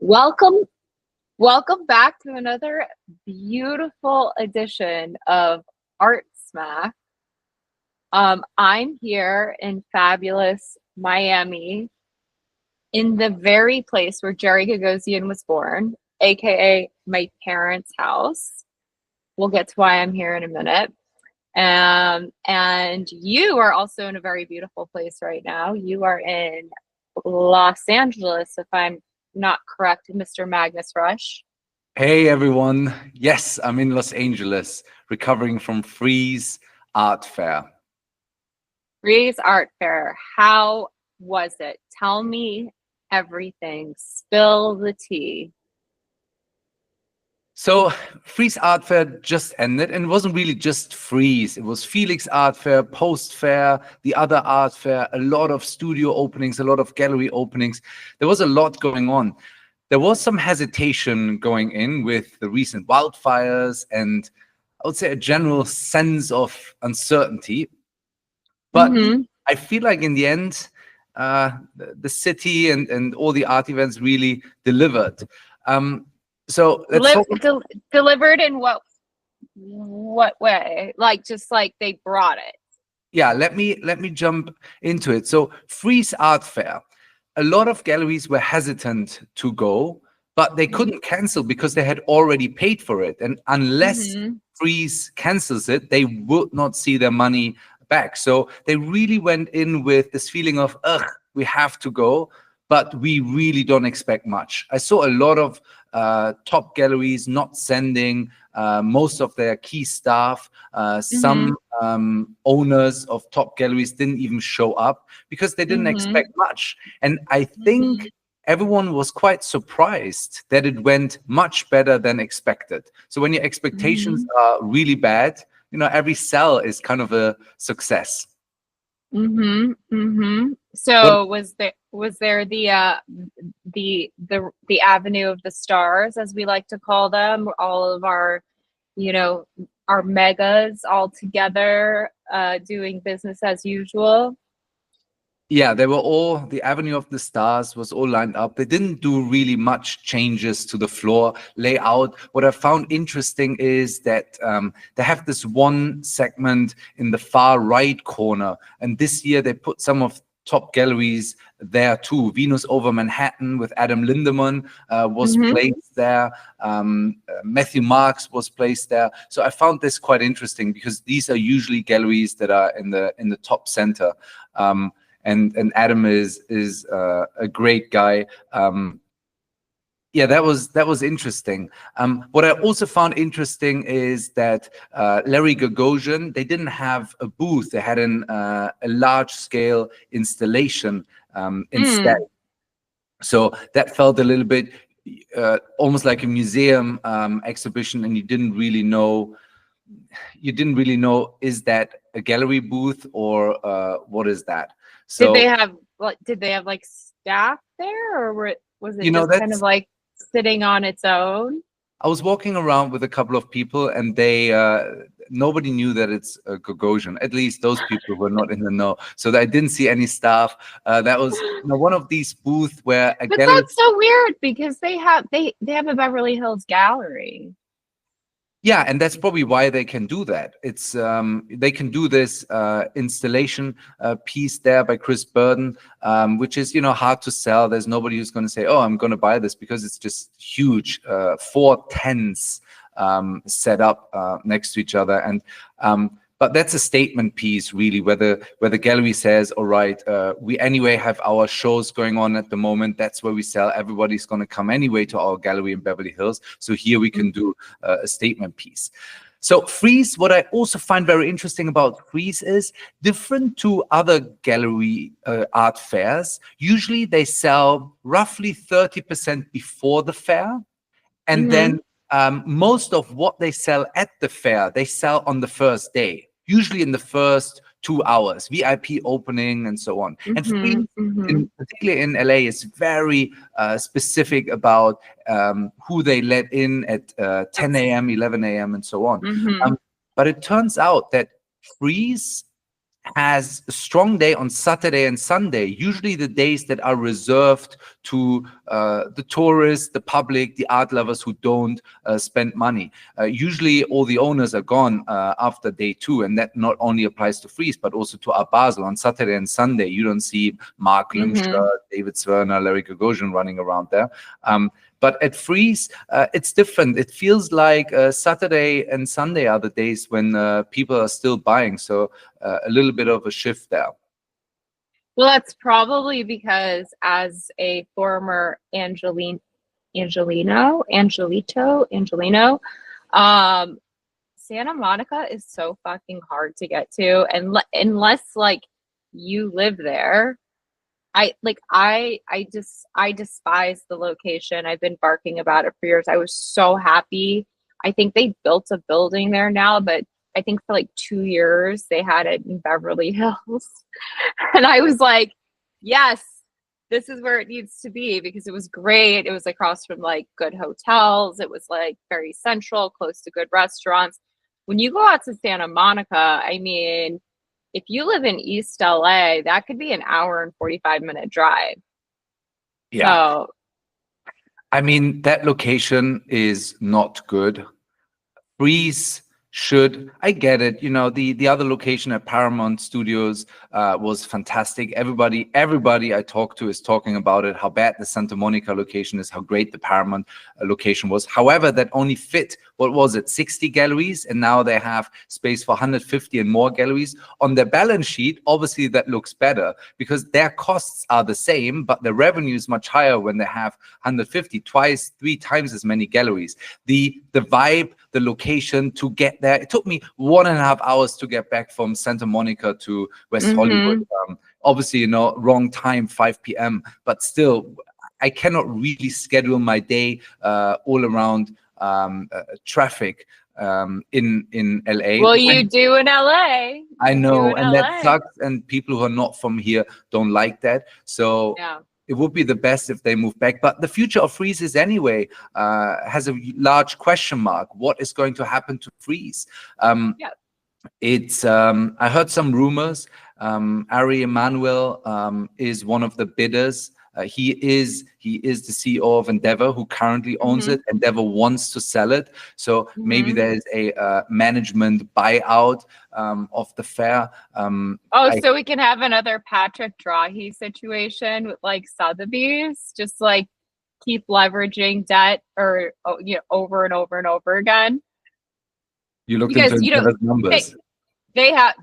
Welcome, welcome back to another beautiful edition of Art Smack. I'm here in fabulous Miami, in the very place where Jerry Gagosian was born, aka my parents' house. We'll get to why I'm here in a minute. And you are also in a very beautiful place right now. You are in Los Angeles, if I'm not correct, Mr. Magnus Resch. Hey everyone. Yes, I'm in Los Angeles, recovering from Freeze Art Fair. Freeze Art Fair. How was it? Tell me everything. Spill the tea. So Freeze Art Fair just ended, and it wasn't really just Freeze. It was Felix Art Fair, Post Fair, the other art fair, a lot of studio openings, a lot of gallery openings. There was a lot going on. There was some hesitation going in with the recent wildfires and I would say a general sense of uncertainty. But I feel like in the end, the city and all the art events really delivered. So let's talk. Delivered in what way? Like just like they brought it. Yeah, let me jump into it. So Freeze Art Fair, a lot of galleries were hesitant to go, but they couldn't cancel because they had already paid for it. And unless Freeze cancels it, they would not see their money back. So they really went in with this feeling of, ugh, we have to go, but we really don't expect much. I saw a lot of top galleries not sending most of their key staff. Some owners of top galleries didn't even show up because they didn't expect much. And I think everyone was quite surprised that it went much better than expected. So when your expectations are really bad, you know, every sell is kind of a success. So was there the Avenue of the Stars, as we like to call them, all of our, you know, our megas all together doing business as usual? Yeah, they were all, the Avenue of the Stars was all lined up. They didn't do really much changes to the floor layout. What I found interesting is that they have this one segment in the far right corner. And this year they put some of top galleries there too. Venus Over Manhattan with Adam Lindemann was placed there. Matthew Marks was placed there. So I found this quite interesting because these are usually galleries that are in the top center. And Adam is a great guy. Yeah, that was interesting. What I also found interesting is that Larry Gagosian, they didn't have a booth. They had a large-scale installation instead. So that felt a little bit almost like a museum exhibition, and you didn't really know, is that a gallery booth or what is that? So did they have like staff there, or was it you know, just kind of like sitting on its own? I was walking around with a couple of people, and they nobody knew that it's a Gagosian. At least those people were not in the know. So I didn't see any staff. That was, you know, one of these booths where a gallery. That's so weird because they have a Beverly Hills gallery. Yeah, and that's probably why they can do that. It's they can do this installation piece there by Chris Burden, which is, you know, hard to sell. There's nobody who's going to say, "Oh, I'm going to buy this," because it's just huge, 4 tents set up next to each other, and but that's a statement piece, really, where the gallery says, all right, we anyway have our shows going on at the moment. That's where we sell. Everybody's going to come anyway to our gallery in Beverly Hills. So here we can do a statement piece. So Freeze, what I also find very interesting about Freeze is different to other gallery art fairs. Usually they sell roughly 30% before the fair. And then most of what they sell at the fair, they sell on the first day. Usually in the first 2 hours, VIP opening and so on. And Freeze, particularly in LA, is very specific about who they let in at 10 a.m., 11 a.m. and so on. But it turns out that Freeze has a strong day on Saturday and Sunday, usually the days that are reserved to the tourists, the public, the art lovers who don't spend money. Usually all the owners are gone after day 2, and that not only applies to Fries, but also to Art Basel. On Saturday and Sunday, you don't see Mark Lungscher, David Zwerner, Larry Gagosian running around there. But at Fries, it's different. It feels like Saturday and Sunday are the days when people are still buying. So a little bit of a shift there. Well, that's probably because as a former Angelino, Santa Monica is so fucking hard to get to, and unless like you live there. I despise the location. I've been barking about it for years. I was so happy. I think they built a building there now, but I think for like 2 years they had it in Beverly Hills. And I was like, yes, this is where it needs to be, because it was great. It was across from like good hotels. It was like very central, close to good restaurants. When you go out to Santa Monica, I mean, if you live in East LA, that could be an hour and 45-minute drive. Yeah. So, I mean, that location is not good. Fries should, I get it, you know, the other location at Paramount Studios was fantastic. Everybody I talked to is talking about it, how bad the Santa Monica location is, how great the Paramount location was. However, that only fit, what was it, 60 galleries, and now they have space for 150 and more galleries. On their balance sheet, obviously that looks better because their costs are the same, but the revenue is much higher when they have 150, twice, 3 times as many galleries. The vibe, the location to get there, it took me 1.5 hours to get back from Santa Monica to West Hollywood. Obviously, you know, wrong time, 5 p.m., but still, I cannot really schedule my day all around traffic in LA. well, you do in LA. I know, and that LA. sucks, and people who are not from here don't like that. So Yeah. it would be the best if they move back. But the future of Fries anyway has a large question mark. What is going to happen to Fries? Yeah. It's I heard some rumors. Ari Emanuel is one of the bidders. He is the CEO of Endeavor, who currently owns it. Endeavor wants to sell it, so maybe there is a management buyout of the fair. So we can have another Patrick Drahi situation with like Sotheby's, just like keep leveraging debt or over and over and over again. You looked into Endeavor's numbers. They have.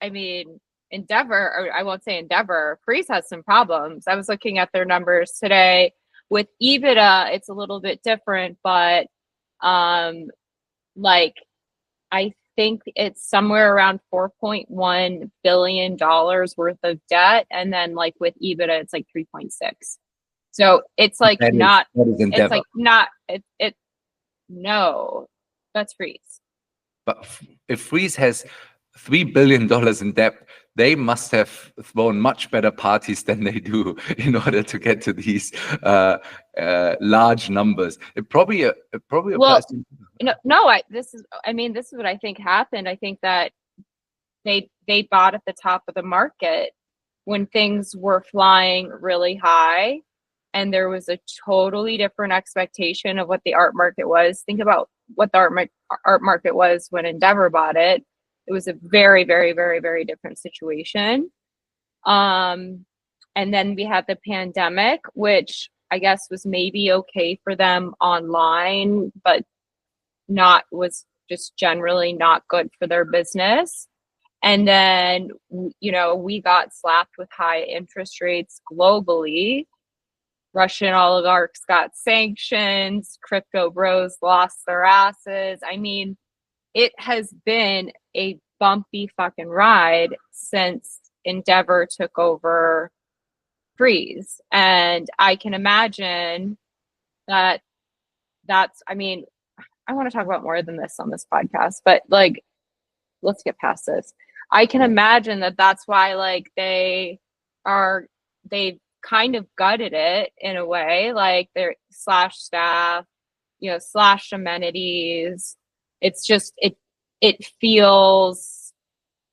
I mean, Endeavor, or I won't say Endeavor, Fries has some problems. I was looking at their numbers today. With EBITDA, it's a little bit different, but like I think it's somewhere around $4.1 billion worth of debt, and then like with EBITDA, it's like 3.6. So it's like no, that's Fries. But if Fries has $3 billion in debt, they must have thrown much better parties than they do in order to get to these large numbers. It probably applies to. This is what I think happened. I think that they bought at the top of the market when things were flying really high, and there was a totally different expectation of what the art market was. Think about what the art market was when Endeavor bought it. It was a very, very, very, very different situation. And then we had the pandemic, which I guess was maybe okay for them online, but was just generally not good for their business. And then, we got slapped with high interest rates globally. Russian oligarchs got sanctions, crypto bros lost their asses. I mean, it has been a bumpy fucking ride since Endeavor took over Fries. And I can imagine I want to talk about more than this on this podcast, but like, let's get past this. I can imagine that that's why like they kind of gutted it in a way, like they're slash staff, slash amenities. It's just, it feels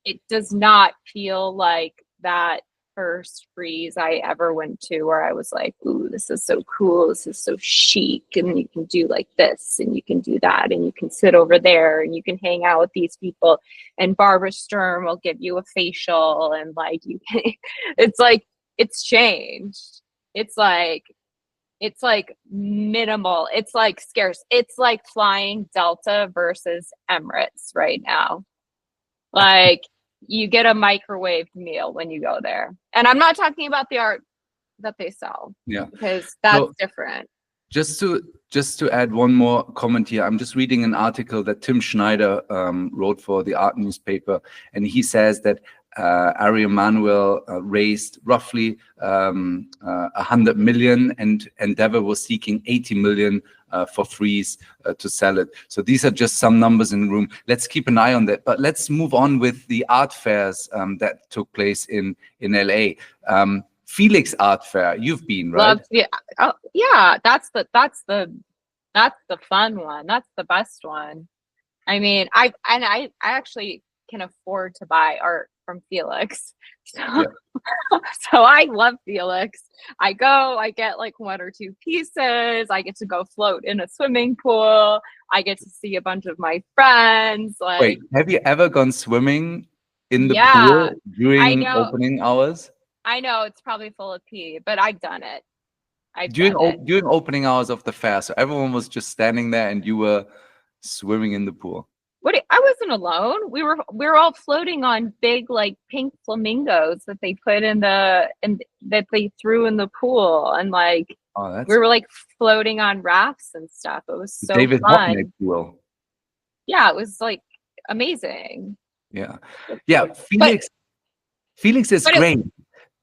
it does not feel like that first freeze I ever went to where I was like, ooh, this is so cool. This is so chic. And you can do like this and you can do that and you can sit over there and you can hang out with these people. And Barbara Sturm will give you a facial and like you can, it's like, it's changed. It's like minimal. It's like scarce. It's like flying Delta versus Emirates right now. Like you get a microwaved meal when you go there. And I'm not talking about the art that they sell. Yeah. Because that's So different. just to add one more comment here, I'm just reading an article that Tim Schneider wrote for the art newspaper, and he says that Ari Emanuel raised roughly 100 million, and Endeavor was seeking 80 million for Freeze to sell it. So these are just some numbers in the room. Let's keep an eye on that. But let's move on with the art fairs that took place in LA. Felix Art Fair, you've been, right? Love, yeah. Oh, yeah, that's the fun one. That's the best one. I mean, I actually can afford to buy art from Felix. So, Yeah. so I love Felix. I go, I get like 1 or 2 pieces. I get to go float in a swimming pool. I get to see a bunch of my friends. Like, Wait, have you ever gone swimming in the yeah, pool I during know. opening hours? I know it's probably full of pee, but I've done it. During opening hours of the fair, so everyone was just standing there and you were swimming in the pool. I wasn't alone. We were all floating on big like pink flamingos that they put in that they threw in the pool, and like we were like floating on rafts and stuff. It was so David fun. Hockney pool. Yeah, it was like amazing. Yeah. Felix is great,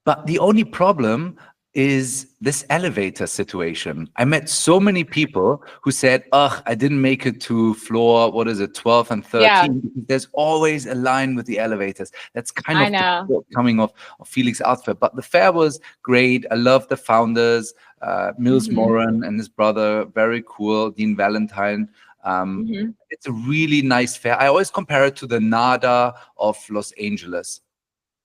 but the only problem is this elevator situation. I met so many people who said, ugh, I didn't make it to floor, 12 and 13. Yeah. Because there's always a line with the elevators. That's kind of the coming of Felix Art Fair. But the fair was great. I love the founders, Mills Moran and his brother, very cool, Dean Valentine. It's a really nice fair. I always compare it to the NADA of Los Angeles.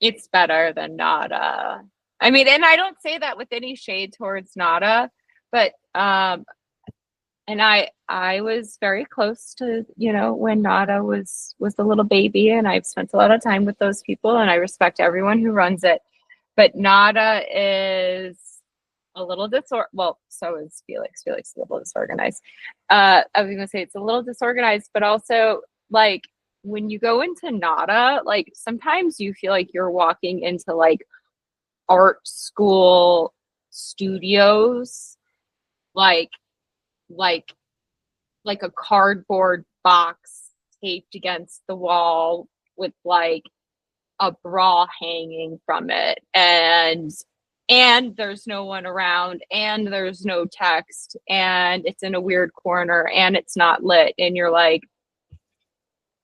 It's better than NADA. I mean, and I don't say that with any shade towards NADA, but and I was very close to, you know, when NADA was a little baby, and I've spent a lot of time with those people, and I respect everyone who runs it. But NADA is a little well, so is Felix. Felix is a little disorganized. I was gonna say it's a little disorganized, but also like when you go into NADA, like sometimes you feel like you're walking into like art school studios, like a cardboard box taped against the wall with like a bra hanging from it, and there's no one around, and there's no text, and it's in a weird corner, and it's not lit, and you're like,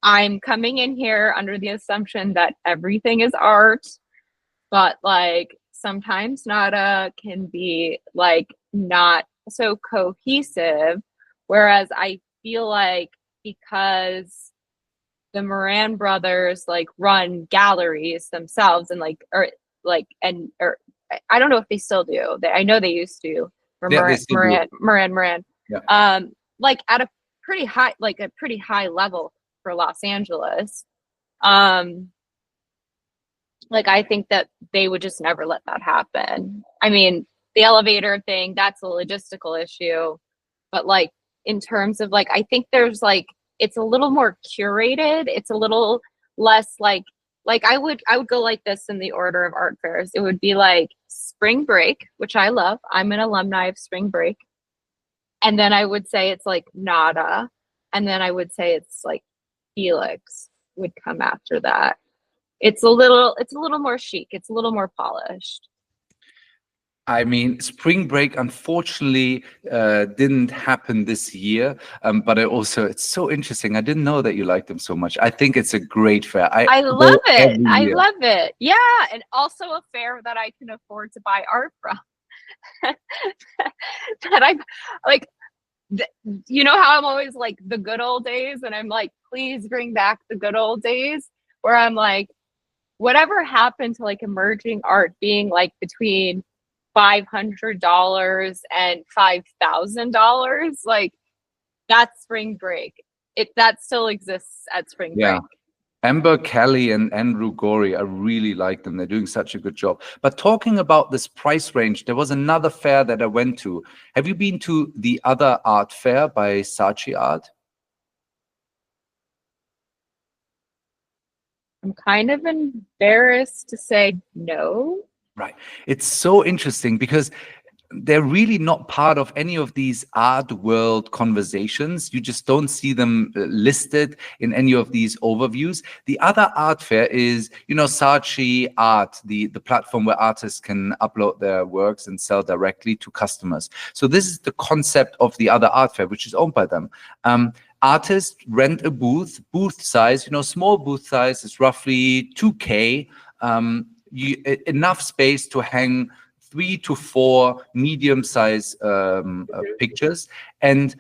I'm coming in here under the assumption that everything is art, but like sometimes NADA can be like not so cohesive. Whereas I feel like because the Moran brothers like run galleries themselves and like or I don't know if they still do. I know they used to. Moran. Yeah. Like at a pretty high level for Los Angeles. Like I think that they would just never let that happen. I mean, the elevator thing, that's a logistical issue, but like in terms of like, I think there's like, it's a little more curated. It's a little less like I would go like this in the order of art fairs. It would be like Spring Break, which I love. I'm an alumni of Spring Break. And then I would say it's like NADA. And then I would say it's like Felix would come after that. It's a little more chic. It's a little more polished. I mean, Spring Break, unfortunately, didn't happen this year. But it's so interesting. I didn't know that you liked them so much. I think it's a great fair. I love it. I love it. Yeah. And also a fair that I can afford to buy art from. That I'm like, you know how I'm always like the good old days, and I'm like, please bring back the good old days, where I'm like, whatever happened to like emerging art being like between $500 and $5,000? Like that's spring break. That still exists at spring Yeah. break. Amber Kelly and Andrew Gorey, I really like them. They're doing such a good job. But talking about this price range, there was another fair that I went to. Have you been to the Other Art Fair by Saatchi Art? I'm kind of embarrassed to say no. Right. It's so interesting because they're really not part of any of these art world conversations. You just don't see them listed in any of these overviews. The Other Art Fair is, Saatchi Art, the platform where artists can upload their works and sell directly to customers. So this is the concept of the Other Art Fair, which is owned by them. Artists rent a booth size, small booth size is roughly 2K, enough space to hang 3 to 4 medium-sized pictures, and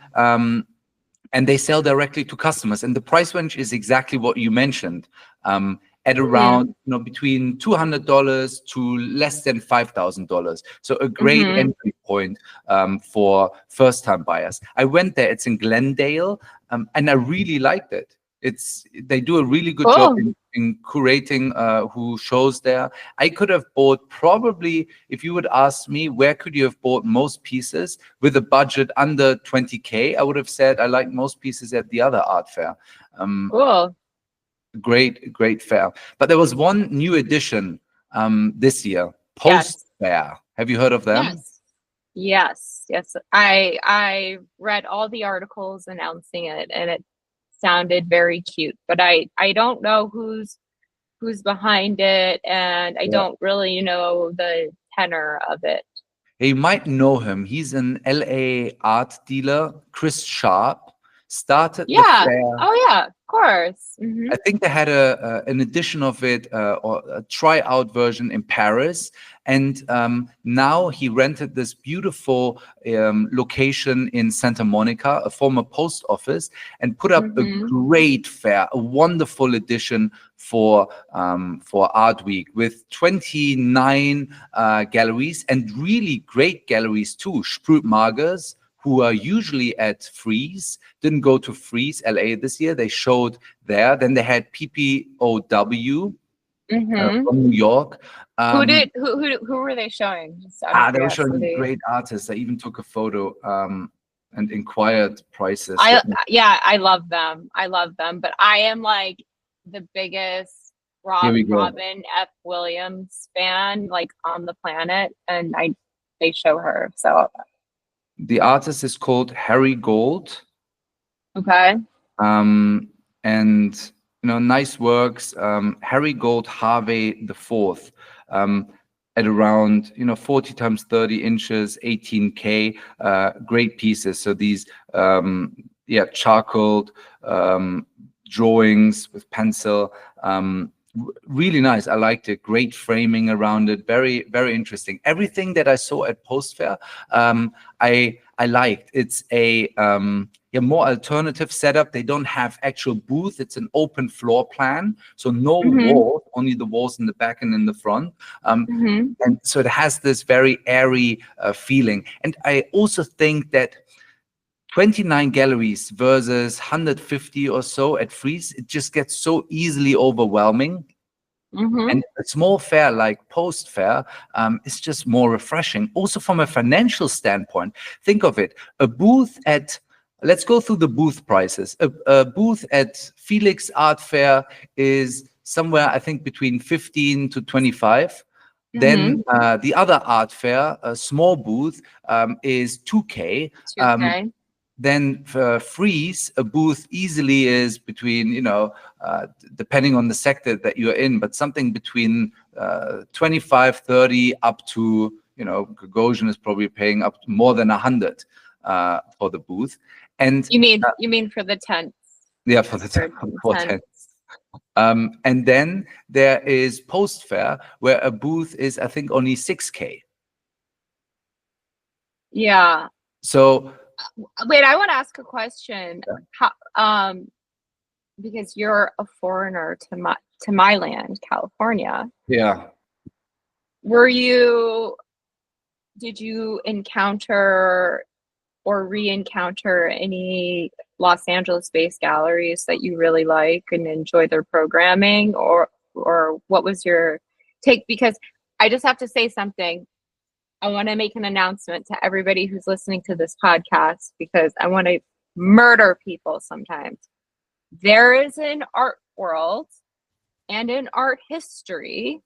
they sell directly to customers. And the price range is exactly what you mentioned, at around between $200 to less than $5,000. So a great entry point for first-time buyers. I went there. It's in Glendale, and I really liked it. They do a really good job in curating who shows there. I could have bought probably, if you would ask me, where could you have bought most pieces with a budget under 20K? I would have said I like most pieces at the Other Art Fair. Cool. Great fair. But there was one new edition this year, Post Fair. Have you heard of them? Yes. I read all the articles announcing it, and it sounded very cute, but I don't know who's behind it, and I don't really know the tenor of it. You might know him. He's an LA art dealer. Chris Sharp started the fair. Oh yeah, of course. I think they had an edition of it, or a tryout version in Paris, and now he rented this beautiful location in Santa Monica, a former post office, and put up a great fair, a wonderful edition for Art Week with 29 galleries, and really great galleries too. Sprüt Magers, who are usually at Frieze, didn't go to Frieze LA this year. They showed there. Then they had PPOW from New York. Who were they showing? They were showing great artists. I even took a photo and inquired prices. I love them. But I am like the biggest Robin F. Williams fan like on the planet, and they show her. So the artist is called Harry Gold. Okay. And nice works. Harry Gold Harvey the Fourth, at around 40 times 30 inches, 18K. Great pieces. So these charcoal drawings with pencil. Really nice. I liked it. Great framing around it. Very, very interesting. Everything that I saw at Post Fair, I liked. It's a more alternative setup. They don't have actual booth. It's an open floor plan, so no wall, only the walls in the back and in the front. And so it has this very airy feeling. And I also think that 29 galleries versus 150 or so at Frieze, it just gets so easily overwhelming. And a small fair like Post Fair is just more refreshing. Also from a financial standpoint, think of it. A booth at, let's go through the booth prices. A booth at Felix Art Fair is somewhere, I think, between 15 to 25. Then the Other Art Fair, a small booth, is 2K. Then for Frieze, a booth easily is between, depending on the sector that you're in, but something between 25, 30 up to, Gagosian is probably paying up to more than 100 for the booth. And you mean for the tents? Yeah, for the tents. And then there is Post Fair, where a booth is, I think, only 6K. Yeah. So wait, I want to ask a question. How because you're a foreigner to my land, California. Yeah. Did you encounter or re-encounter any Los Angeles-based galleries that you really like and enjoy their programming, or what was your take? Because I just have to say something. I want to make an announcement to everybody who's listening to this podcast because I want to murder people sometimes. There is an art world and an art history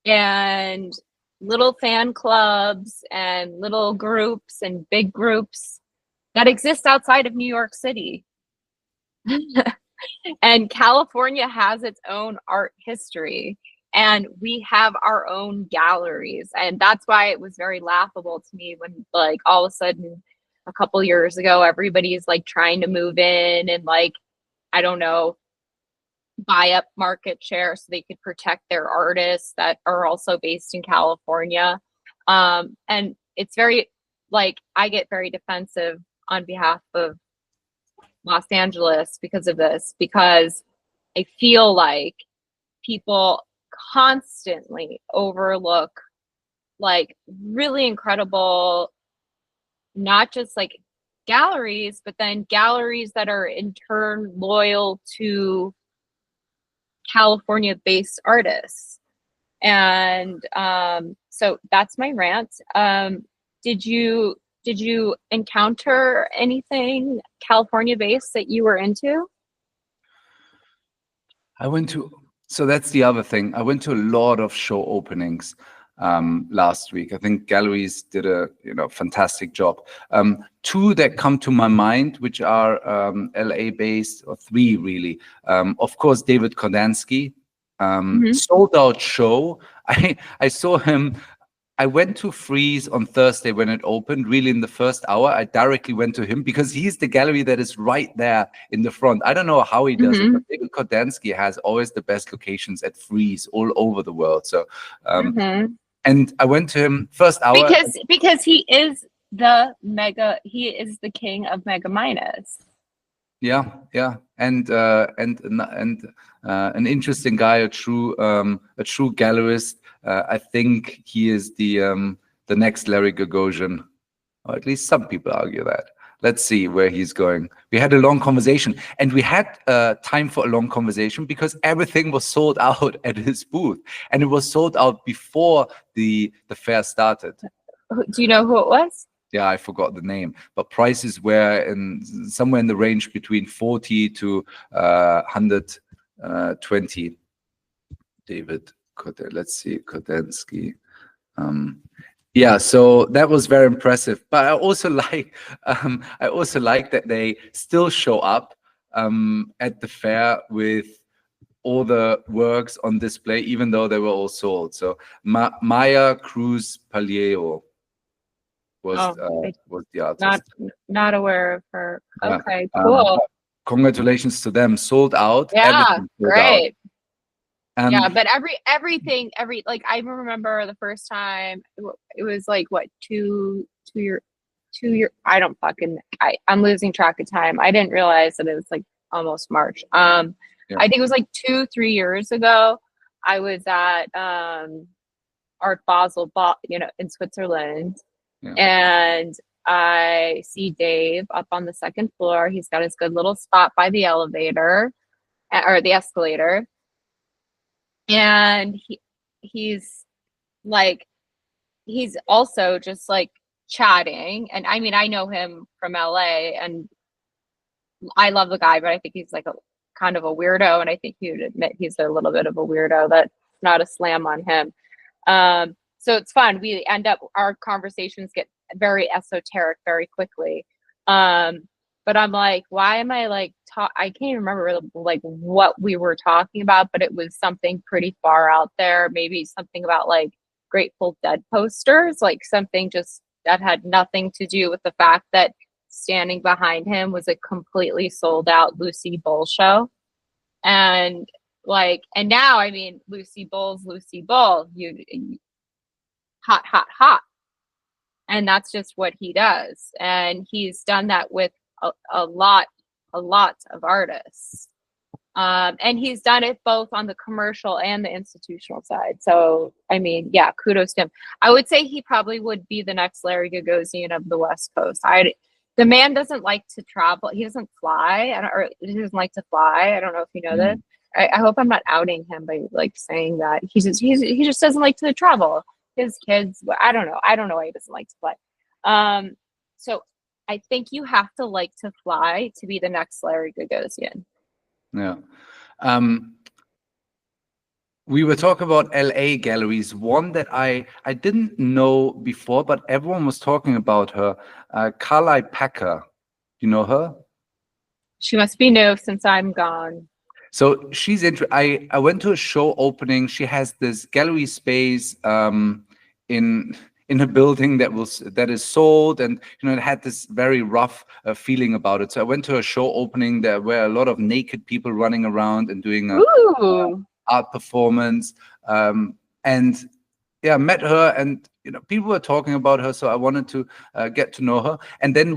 and little fan clubs and little groups and big groups that exist outside of New York City. And California has its own art history, and we have our own galleries. And that's why it was very laughable to me when, like, all of a sudden a couple years ago, everybody's like trying to move in and, like, I don't know, buy up market share so they could protect their artists that are also based in California. And it's very, like, I get very defensive on behalf of Los Angeles because of this, because I feel like people constantly overlook like really incredible, not just like galleries, but then galleries that are in turn loyal to California based artists. And so that's my rant. Did you encounter anything California based that you were into? So that's the other thing. I went to a lot of show openings last week. I think galleries did a fantastic job. Two that come to my mind, which are LA based, or three really. Of course, David Kordansky, sold out show. I saw him. I went to Freeze on Thursday when it opened. Really, in the first hour, I directly went to him because he's the gallery that is right there in the front. I don't know how he does it, but David Kordansky has always the best locations at Freeze all over the world. So, and I went to him first hour because he is the king of Mega Minus. Yeah, and an interesting guy, a true gallerist. I think he is the next Larry Gagosian, or at least some people argue that. Let's see where he's going. We had a long conversation, and we had time for a long conversation because everything was sold out at his booth, and it was sold out before the fair started. Do you know who it was? Yeah, I forgot the name, but prices were somewhere in the range between 40 to 120. David, let's see, Kordansky. Yeah, so that was very impressive. But I also like that they still show up at the fair with all the works on display, even though they were all sold. So Maya Cruz Paliero was the artist. Not aware of her. Okay, cool. Congratulations to them. Sold out. Yeah, great. Out. Yeah, but everything, like, I remember the first time it was like what, two year, I don't fucking, I'm losing track of time. I didn't realize that it was like almost March. I think it was like 2-3 years ago. I was at Art Basel, in Switzerland. Yeah. And I see Dave up on the second floor. He's got his good little spot by the elevator or the escalator. And he's also just like chatting. And I mean, I know him from LA and I love the guy, but I think he's like a kind of a weirdo. And I think he would admit he's a little bit of a weirdo. That's not a slam on him. So it's fun. We end up, our conversations get very esoteric very quickly. But I'm like, why am I like, I can't remember like what we were talking about, but it was something pretty far out there. Maybe something about like Grateful Dead posters, like something just that had nothing to do with the fact that standing behind him was a completely sold out Lucy Bull show. And like, and now, I mean, Lucy Bull, you hot. And that's just what he does. And he's done that with a lot a lot of artists. And he's done it both on the commercial and the institutional side. So, I mean, yeah, kudos to him. I would say he probably would be the next Larry Gagosian of the West Coast. The man doesn't like to travel. He doesn't fly. Or he doesn't like to fly. I don't know if you know this. I hope I'm not outing him by like saying that. He just doesn't like to travel. His kids, I don't know. I don't know why he doesn't like to fly. So I think you have to like to fly to be the next Larry Gagosian. Yeah. We were talking about LA galleries. One that I didn't know before, but everyone was talking about her, Carly Packer. You know her? She must be new since I'm gone. So she's I went to a show opening. She has this gallery space in a building that is sold, and it had this very rough feeling about it. So I went to a show opening. There were a lot of naked people running around and doing art performance, and yeah, met her, and people were talking about her, so I wanted to get to know her. And then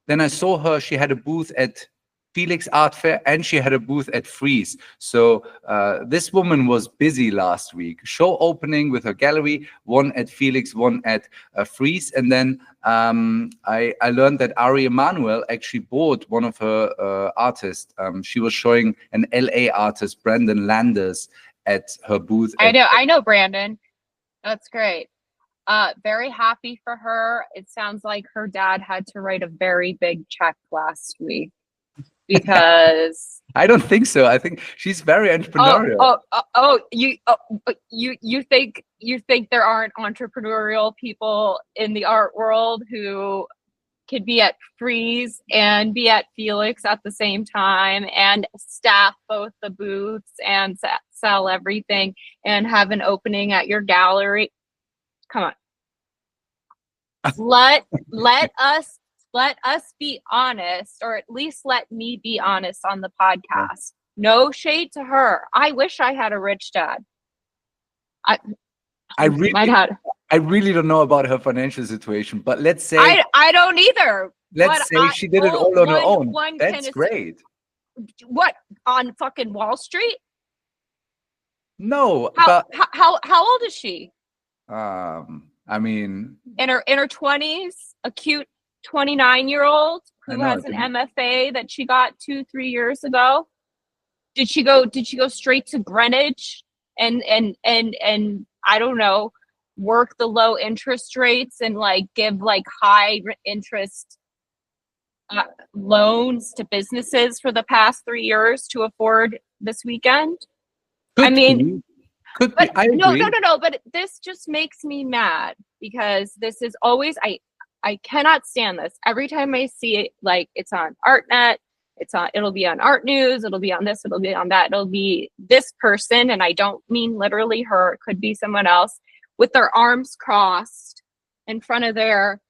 then I saw her. She had a booth at Felix Art Fair, and she had a booth at Frieze. So this woman was busy last week. Show opening with her gallery, one at Felix, one at Frieze. And then I learned that Ari Emanuel actually bought one of her artists. She was showing an LA artist, Brandon Landers, at her booth. I know Brandon. That's great. Very happy for her. It sounds like her dad had to write a very big check last week. Because I don't think so. I think she's very entrepreneurial. You think there aren't entrepreneurial people in the art world who could be at Frieze and be at Felix at the same time and staff both the booths and sell everything and have an opening at your gallery? Come on. Let us be honest, or at least let me be honest on the podcast. No shade to her. I wish I had a rich dad. I really don't know about her financial situation, but let's say I don't either. Let's say she did it all on her own. That's great. What, on fucking Wall Street? No, how old is she? I mean, in her 20s, a cute 29-year-old who has an MFA that she got 2-3 years ago. Did she go straight to Greenwich and I don't know, work the low interest rates and like give like high interest loans to businesses for the past 3 years to afford this weekend? Could be. I agree. No, but this just makes me mad because this is always, I cannot stand this. Every time I see it, like it's on ArtNet, it'll be on Art News, it'll be on this, it'll be on that, it'll be this person, and I don't mean literally her, it could be someone else, with their arms crossed in front of their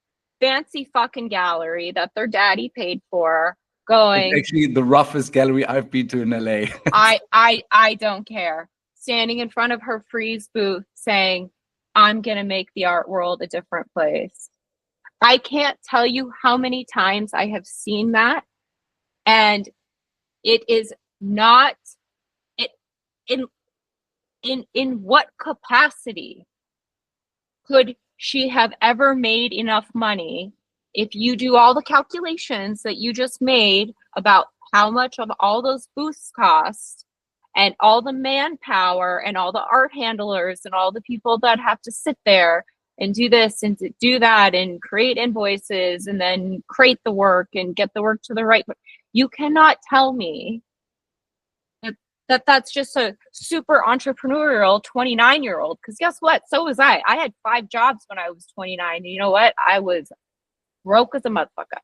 fancy fucking gallery that their daddy paid for, going, it's actually the roughest gallery I've been to in LA. I don't care. Standing in front of her Frieze booth saying, I'm gonna make the art world a different place. I can't tell you how many times I have seen that, and it is not in what capacity could she have ever made enough money if you do all the calculations that you just made about how much of all those booths cost and all the manpower and all the art handlers and all the people that have to sit there and do this and to do that and create invoices and then create the work and get the work to the right. You cannot tell me that's just a super entrepreneurial 29-year-old, because guess what? So was I. I had 5 jobs when I was 29. And you know what? I was broke as a motherfucker.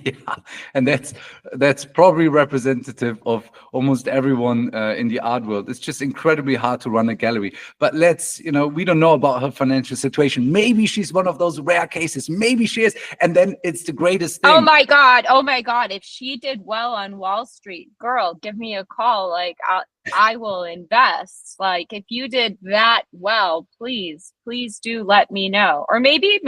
Yeah, and that's probably representative of almost everyone in the art world. It's just incredibly hard to run a gallery. But we don't know about her financial situation. Maybe she's one of those rare cases. Maybe she is, and then it's the greatest thing. Oh my god! If she did well on Wall Street, girl, give me a call. Like I will invest. Like if you did that well, please do let me know. Or maybe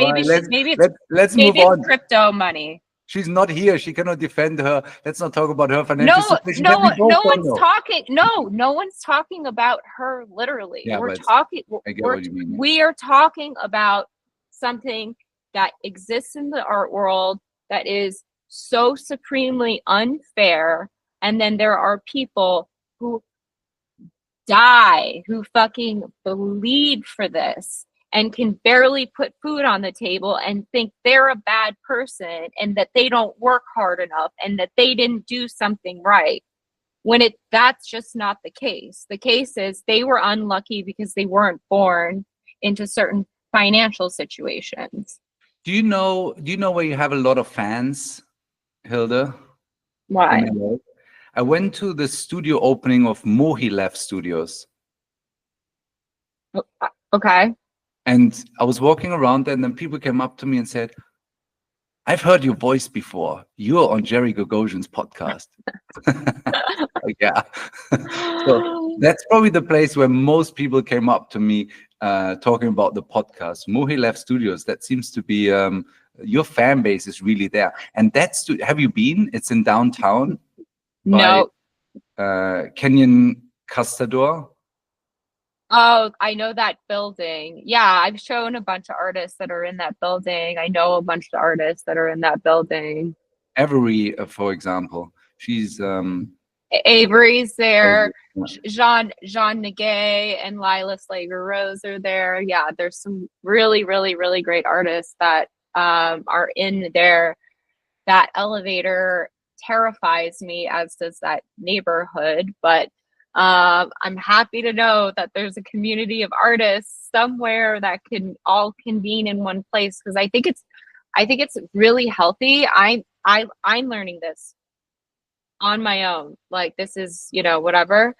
let's move on. Crypto money. She's not here. She cannot defend her. Let's not talk about her financial No, situation that no, we both no don't one's know. talking. No, no one's talking about her literally. Yeah, We're but talking. I get what you mean. We are talking about something that exists in the art world that is so supremely unfair, and then there are people who die, who fucking bleed for this and can barely put food on the table and think they're a bad person and that they don't work hard enough and that they didn't do something right, when that's just not the case. The case is they were unlucky because they weren't born into certain financial situations. Do you know where you have a lot of fans, Hilda? Why? In LA? I went to the studio opening of Mohilev Studios. Okay. And I was walking around there, and then people came up to me and said, I've heard your voice before. You're on Jerry Gagosian's podcast. Yeah. So that's probably the place where most people came up to me talking about the podcast. Mohilev Studios, that seems to be your fan base is really there. And that's have you been? It's in downtown by No. Kenyon Custador. Oh, I know that building. Yeah, I've shown a bunch of artists that are in that building. I know a bunch of artists that are in that building. Avery, for example, she's Avery's there. Avery. Jean Negay and Lila Slager Rose are there. Yeah, there's some really, really, really great artists that are in there. That elevator terrifies me, as does that neighborhood. But I'm happy to know that there's a community of artists somewhere that can all convene in one place, because I think it's really healthy. I'm learning this on my own. Like, this is, whatever.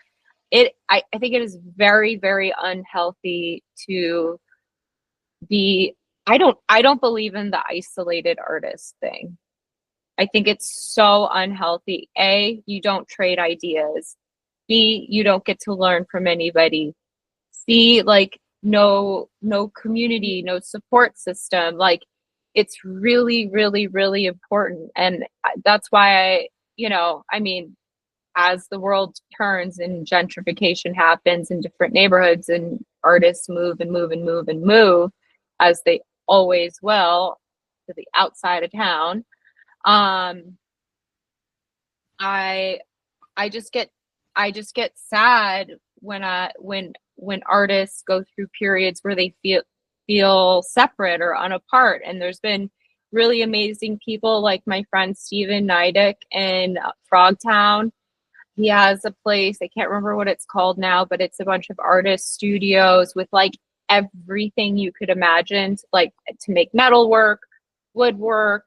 I think it is very, very unhealthy to be. I don't believe in the isolated artist thing. I think it's so unhealthy. A, you don't trade ideas. B, you don't get to learn from anybody. C, like, no community, no support system. Like, it's really, really, really important. And that's why I mean, as the world turns and gentrification happens in different neighborhoods and artists move and move and move and move, as they always will, to the outside of town, I just get sad when artists go through periods where they feel separate or unapart. And there's been really amazing people like my friend Steven Nidick in Frogtown. He has a place, I can't remember what it's called now, but it's a bunch of artist studios with like everything you could imagine, like to make metalwork, woodwork.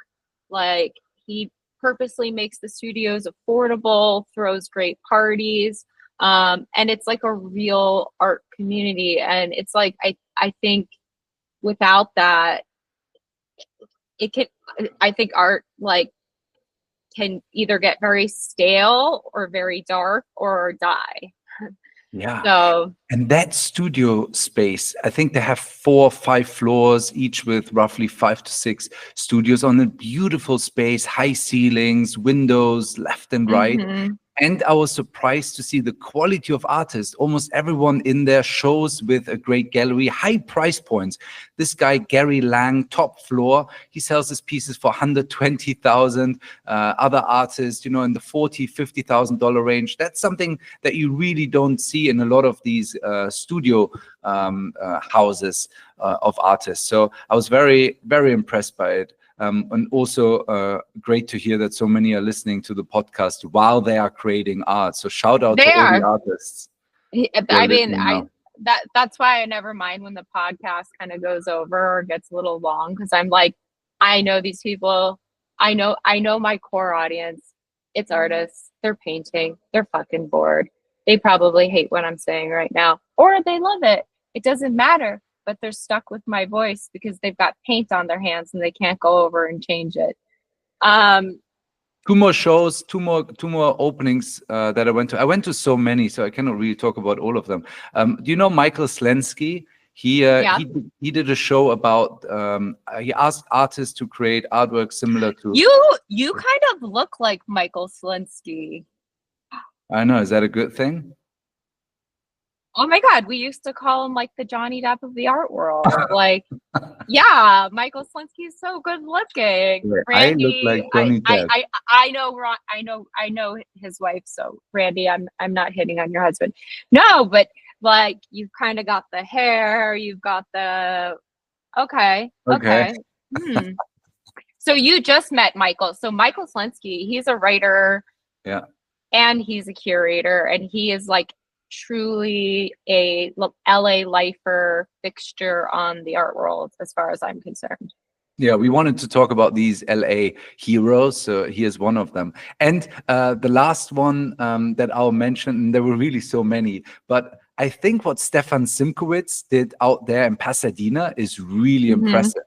Like, he purposely makes the studios affordable, throws great parties. And it's like a real art community. And it's like, I think without that, I think art like can either get very stale or very dark or die. Yeah. So, and that studio space, I think they have 4 or 5 floors, each with roughly 5 to 6 studios on a beautiful space, high ceilings, windows left and right. mm-hmm. And I was surprised to see the quality of artists. Almost everyone in there shows with a great gallery, high price points. This guy, Gary Lang, top floor, he sells his pieces for $120,000. Other artists, in the $40,000, $50,000 range. That's something that you really don't see in a lot of these studio houses of artists. So I was very, very impressed by it. And also great to hear that so many are listening to the podcast while they are creating art. So shout out to all the artists. I mean, that's why I never mind when the podcast kind of goes over or gets a little long, because I'm like, I know these people. I know my core audience. It's artists. They're painting. They're fucking bored. They probably hate what I'm saying right now, or they love it. It doesn't matter. But they're stuck with my voice because they've got paint on their hands and they can't go over and change it. 2 more shows, two more openings that I went to. I went to so many, so I cannot really talk about all of them. Do you know Michael Slensky? Yeah. He did a show about he asked artists to create artwork similar to. You kind of look like Michael Slinsky. I know, is that a good thing? Oh my God, we used to call him like the Johnny Depp of the art world. Like, yeah, Michael Slinsky is so good looking. I look like Randy, Johnny Depp. I know I know his wife. So Randy, I'm not hitting on your husband. No, but like you've kind of got the hair, you've got the okay. Okay. Hmm. So you just met Michael. So Michael Slinsky, he's a writer. Yeah. And he's a curator, and he is like truly a LA lifer fixture on the art world as far as I'm concerned. Yeah, we wanted to talk about these LA heroes. So here's one of them. And the last one that I'll mention, and there were really so many, but I think what Stefan Simkowitz did out there in Pasadena is really impressive.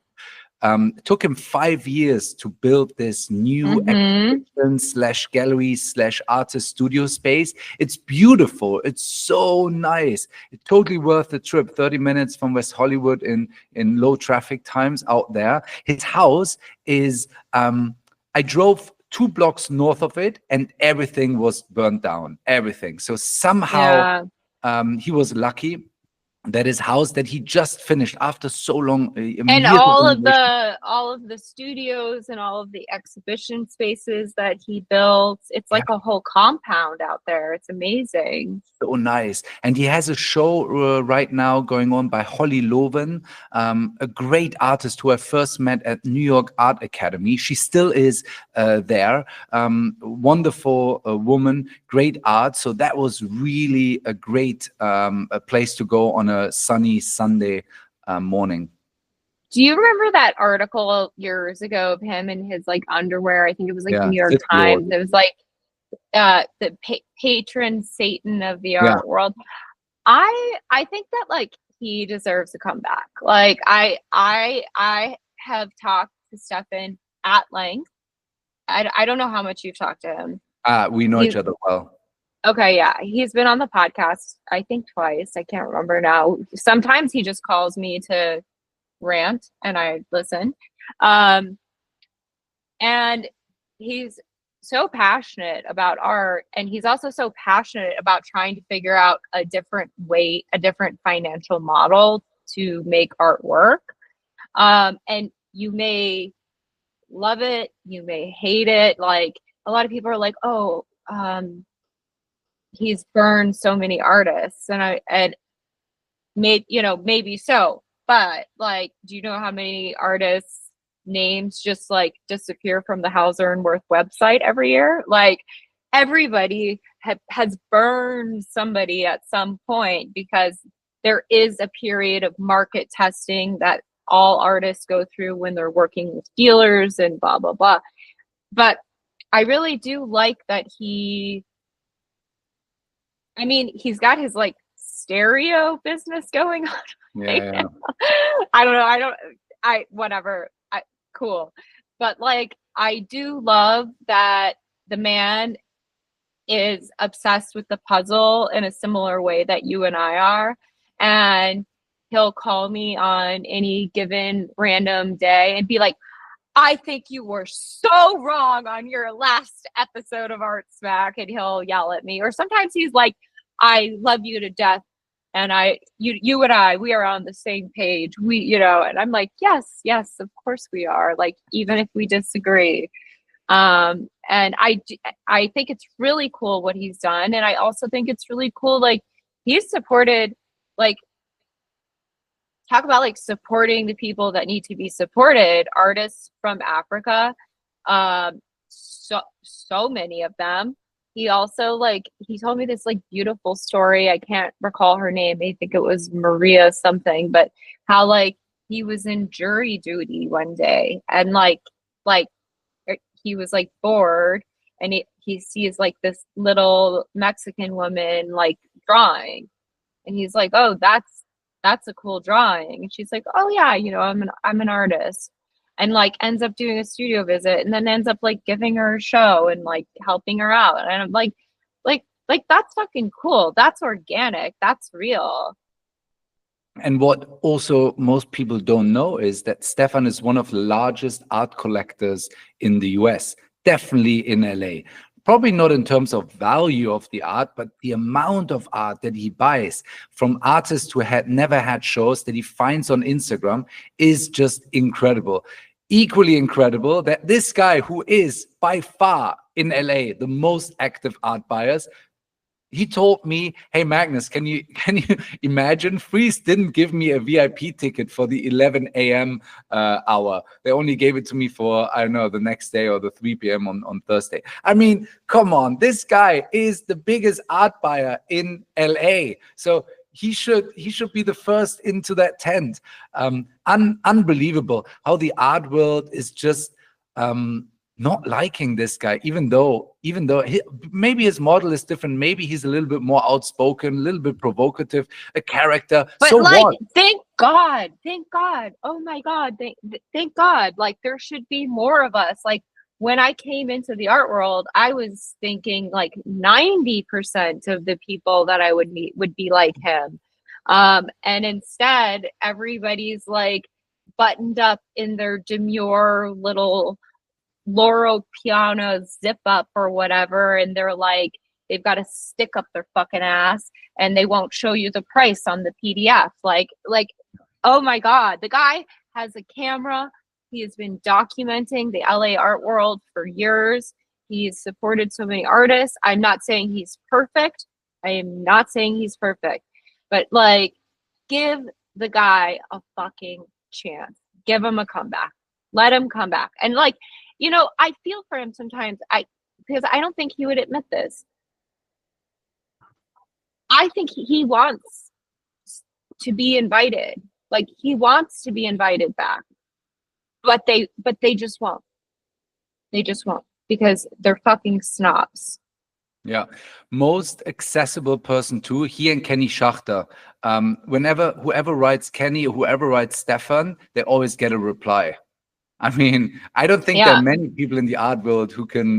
It took him 5 years to build this new exhibition slash gallery slash artist studio space. It's beautiful. It's so nice. It's totally worth the trip. 30 minutes from West Hollywood in low traffic times out there. His house is, I drove 2 blocks north of it and everything was burnt down. Everything. So somehow he was lucky that his house that he just finished after so long, and all of the studios and all of the exhibition spaces that he built, it's like a whole compound out there. It's amazing. So nice. And he has a show right now going on by Holly Loven, a great artist who I first met at New York Art Academy. She still is there. Wonderful woman, great art. So that was really a great a place to go on a sunny Sunday morning. Do you remember that article years ago of him in his like underwear? I think it was like the New York Times. It was like the patron Satan of the art world. I think that like he deserves a comeback. Like I have talked to Stefan at length. I don't know how much you've talked to him. We know each other well. Okay, yeah. He's been on the podcast, I think twice. I can't remember now. Sometimes he just calls me to rant and I listen. And he's so passionate about art, and he's also so passionate about trying to figure out a different way, a different financial model to make art work. And you may love it, you may hate it. Like a lot of people are like, oh, he's burned so many artists, and maybe so, but like, do you know how many artists names just like disappear from the Hauser and Wirth website every year? Like everybody has burned somebody at some point, because there is a period of market testing that all artists go through when they're working with dealers and blah blah blah. But I really do like that he's got his like stereo business going on. Yeah. I don't know. Whatever. Cool. But like, I do love that the man is obsessed with the puzzle in a similar way that you and I are. And he'll call me on any given random day and be like, I think you were so wrong on your last episode of Art Smack, and he'll yell at me. Or sometimes he's like, I love you to death, and you and I, we are on the same page. And I'm like, yes, of course we are. Like, even if we disagree. And I think it's really cool what he's done. And I also think it's really cool, like, he's supported, like, talk about like supporting the people that need to be supported, artists from Africa. So many of them. He also, like, he told me this like beautiful story. I can't recall her name. I think it was Maria something, but how like he was in jury duty one day, and like he was like bored, and he sees like this little Mexican woman like drawing, and he's like, oh, that's a cool drawing. And she's like, oh yeah, I'm an artist. And like ends up doing a studio visit, and then ends up like giving her a show and like helping her out. And I'm like that's fucking cool. That's organic. That's real. And what also most people don't know is that Stefan is one of the largest art collectors in the US, definitely in LA. Probably not in terms of value of the art, but the amount of art that he buys from artists who had never had shows that he finds on Instagram is just incredible. Equally incredible that this guy, who is by far in LA the most active art buyers, he told me, "Hey Magnus, can you imagine? Freeze didn't give me a VIP ticket for the 11 a.m. Hour. They only gave it to me for, I don't know, the next day or the 3 p.m. on Thursday. I mean, come on, this guy is the biggest art buyer in LA. So he should be the first into that tent. Unbelievable how the art world is just not liking this guy, even though maybe his model is different, maybe he's a little bit more outspoken, a little bit provocative, a character. But So like, what? thank God. Oh my God, thank God. Like, there should be more of us. Like, when I came into the art world, I was thinking like 90% of the people that I would meet would be like him. And instead, everybody's like buttoned up in their demure little Loro Piana zip up or whatever, and they're like, they've got to stick up their fucking ass, and they won't show you the price on the PDF. Like, oh my God, the guy has a camera. He has been documenting the LA art world for years. He's supported so many artists. I'm not saying he's perfect. I am not saying he's perfect, but like, give the guy a fucking chance. Give him a comeback. Let him come back. And like, I feel for him sometimes. Because I don't think he would admit this. I think he wants to be invited. Like, he wants to be invited back. But they just won't. They just won't, because they're fucking snobs. Yeah, most accessible person too. He and Kenny Schachter. Whenever whoever writes Kenny or whoever writes Stefan, they always get a reply. I mean, I don't think there are Yeah. many people in the art world who can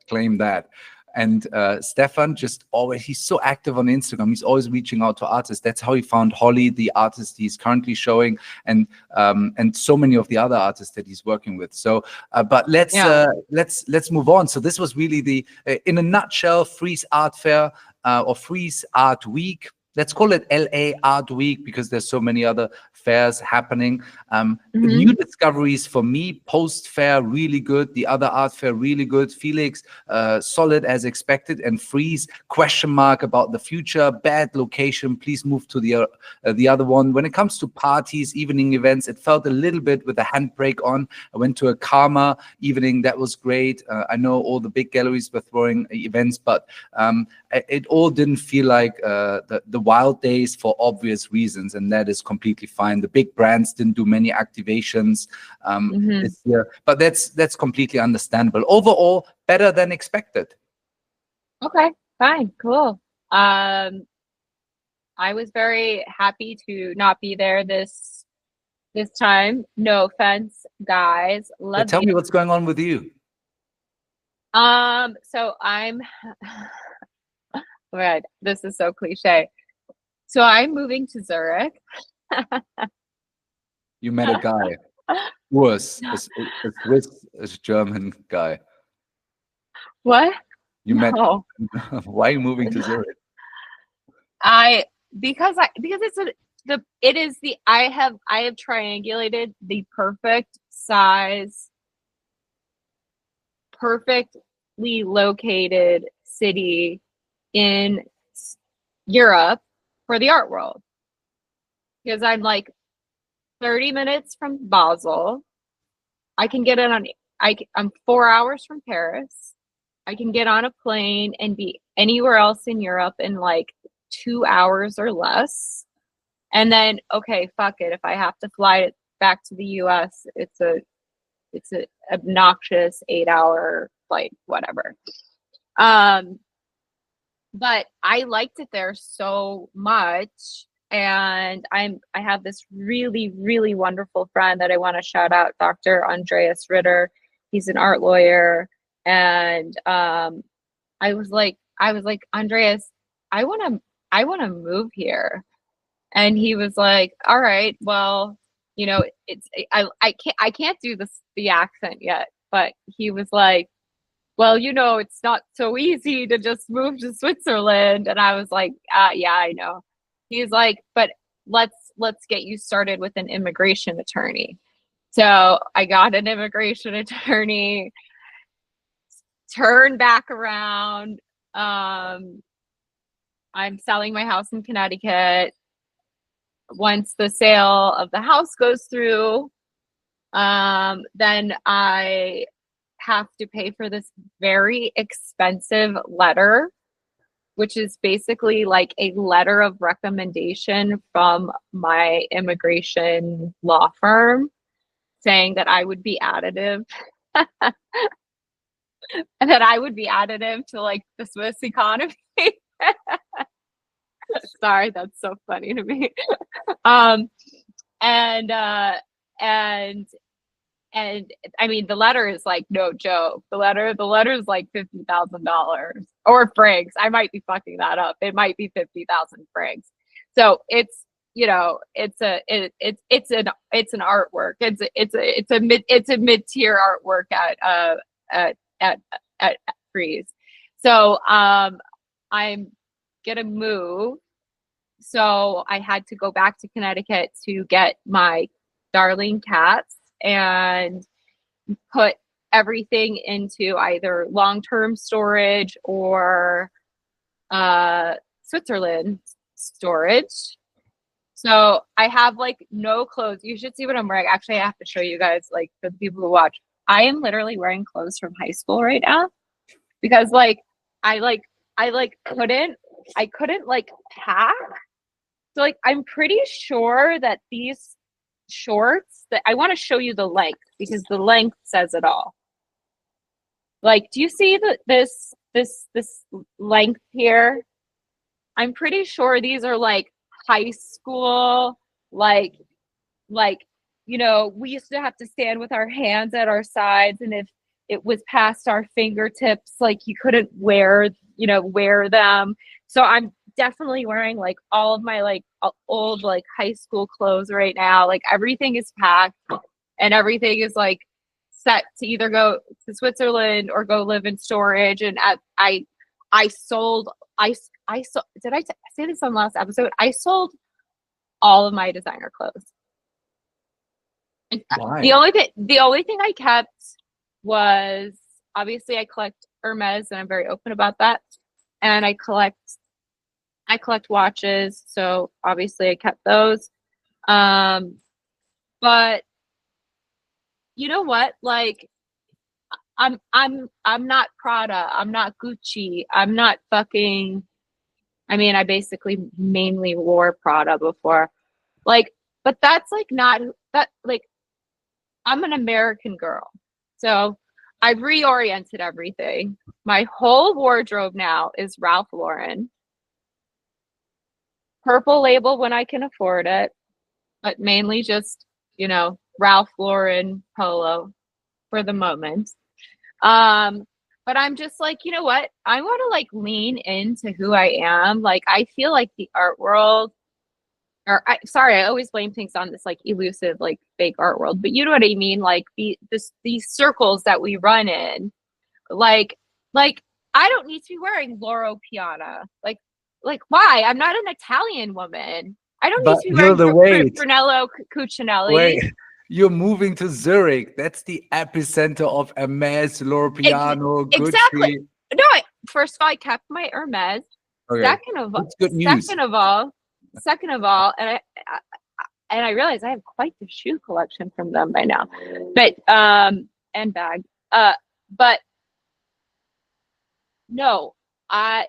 claim that. And Stefan he's so active on Instagram. He's always reaching out to artists. That's how he found Holly, the artist he's currently showing, and so many of the other artists that he's working with. So, but let's move on. So this was really the, in a nutshell, Freeze Art Fair or Freeze Art Week. Let's call it LA Art Week because there's so many other fairs happening. New discoveries for me, post fair, really good. The other art fair, really good. Felix, solid as expected. And Freeze, question mark about the future. Bad location. Please move to the other one. When it comes to parties, evening events, it felt a little bit with a handbrake on. I went to a Karma evening. That was great. I know all the big galleries were throwing events, but it all didn't feel like the wild days for obvious reasons, and that is completely fine. The big brands didn't do many activations this year, but that's completely understandable. Overall, better than expected. Okay, fine, cool. I was very happy to not be there this time. No offense, guys. Love Tell you. me what's going on with you. So I'm right. This is so cliche. So I'm moving to Zurich. You met a guy who was a Swiss, a German guy. What? You met. No. Why are you moving to Zurich? Because I have triangulated the perfect size, perfectly located city in Europe for the art world. Because I'm like 30 minutes from Basel. I can get I'm 4 hours from Paris. I can get on a plane and be anywhere else in Europe in like 2 hours or less. And then, okay, fuck it. If I have to fly it back to the US, it's a obnoxious 8-hour flight, whatever. But I liked it there so much. And I have this really, really wonderful friend that I want to shout out, Dr. Andreas Ritter. He's an art lawyer. And I was like, Andreas, I want to move here. And he was like, all right, well, you know, I can't do the accent yet, but he was like, well, you know, it's not so easy to just move to Switzerland. And I was like, yeah, I know. He's like, but let's get you started with an immigration attorney. So I got an immigration attorney, turned back around. I'm selling my house in Connecticut. Once the sale of the house goes through, then I have to pay for this very expensive letter, which is basically like a letter of recommendation from my immigration law firm saying that I would be additive and that I would be additive to like the Swiss economy. Sorry, that's so funny to me. um and and and I mean the letter is like no joke. The letter is like $50,000 or francs. I might be fucking that up. It might be 50,000 francs. So it's, you know, it's an artwork. It's a mid-tier artwork at at at Freeze. So I'm gonna move. So I had to go back to Connecticut to get my darling cats and put everything into either long-term storage or Switzerland storage. So I have like no clothes. You should see what I'm wearing. Actually, I have to show you guys, like for the people who watch. I am literally wearing clothes from high school right now because I like I couldn't like pack. So like I'm pretty sure that these shorts that I want to show you the length because the length says it all. Like, do you see this length here? I'm pretty sure these are like high school, like you know, we used to have to stand with our hands at our sides, and if it was past our fingertips, like you couldn't wear them. So I'm definitely wearing like all of my like old like high school clothes right now. Like everything is packed and everything is like set to either go to Switzerland or go live in storage. And I sold I sold, did I say this on the last episode? I sold all of my designer clothes. Why? The only thing I kept was obviously I collect Hermes and I'm very open about that. And I collect watches, so obviously I kept those. But you know what? Like I'm not Prada, I'm not Gucci, I'm not fucking I mean, I basically mainly wore Prada before. Like, but that's like not that like I'm an American girl. So I've reoriented everything. My whole wardrobe now is Ralph Lauren. Purple Label when I can afford it, but mainly just, you know, Ralph Lauren polo for the moment. Um, but I'm just like, you know what? I want to like lean into who I am. Like I feel like the art world I always blame things on this like elusive, like fake art world, but you know what I mean? Like these circles that we run in, like like I don't need to be wearing Loro Piana. Like why? I'm not an Italian woman. I don't need But to be wearing Hilda, wait, Brunello Cucinelli. wait. You're moving to Zurich. That's the epicenter of Hermes, Loro Piano, Exactly. Gucci. No, first of all, I kept my Hermes. Okay, Second of all, that's good news. second of all, and I realize I have quite the shoe collection from them by now, but and bag. But no, I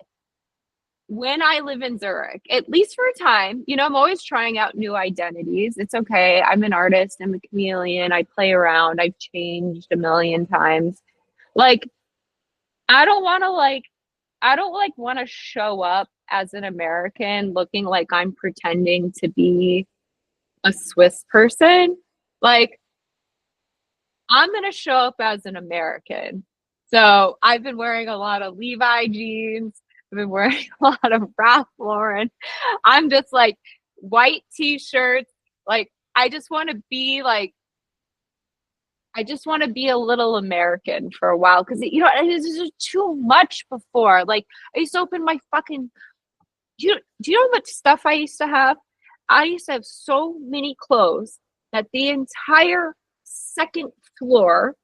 when I live in Zurich, at least for a time, you know, I'm always trying out new identities. It's okay. I'm an artist. I'm a chameleon. I play around. I've changed a million times. Like I don't want to like I don't like want to show up as an American looking like I'm pretending to be a Swiss person. Like I'm going to show up as an American. So I've been wearing a lot of Levi jeans. I've been wearing a lot of Ralph Lauren. I'm just like, white t-shirts. Like, I just want to be like, I just want to be a little American for a while, because you know, it was just too much before. Like, I used to open my fucking, do you know how much stuff I used to have? I used to have so many clothes that the entire second floor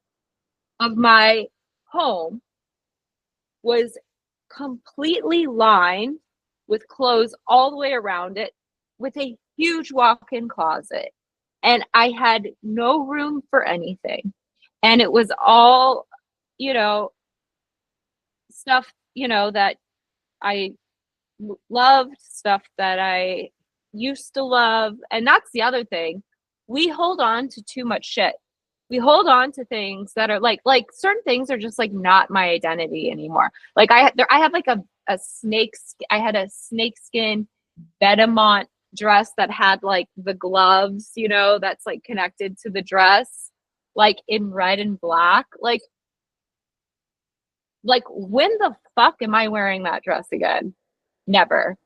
of my home was completely lined with clothes all the way around it, with a huge walk-in closet. And I had no room for anything. And it was all, you know, stuff, you know, that I loved, stuff that I used to love. And that's the other thing. We hold on to too much shit. We hold on to things that are like certain things are just like not my identity anymore. Like I have like I had a snakeskin Bedamont dress that had like the gloves, you know, that's like connected to the dress, like in red and black. Like when the fuck am I wearing that dress again? Never.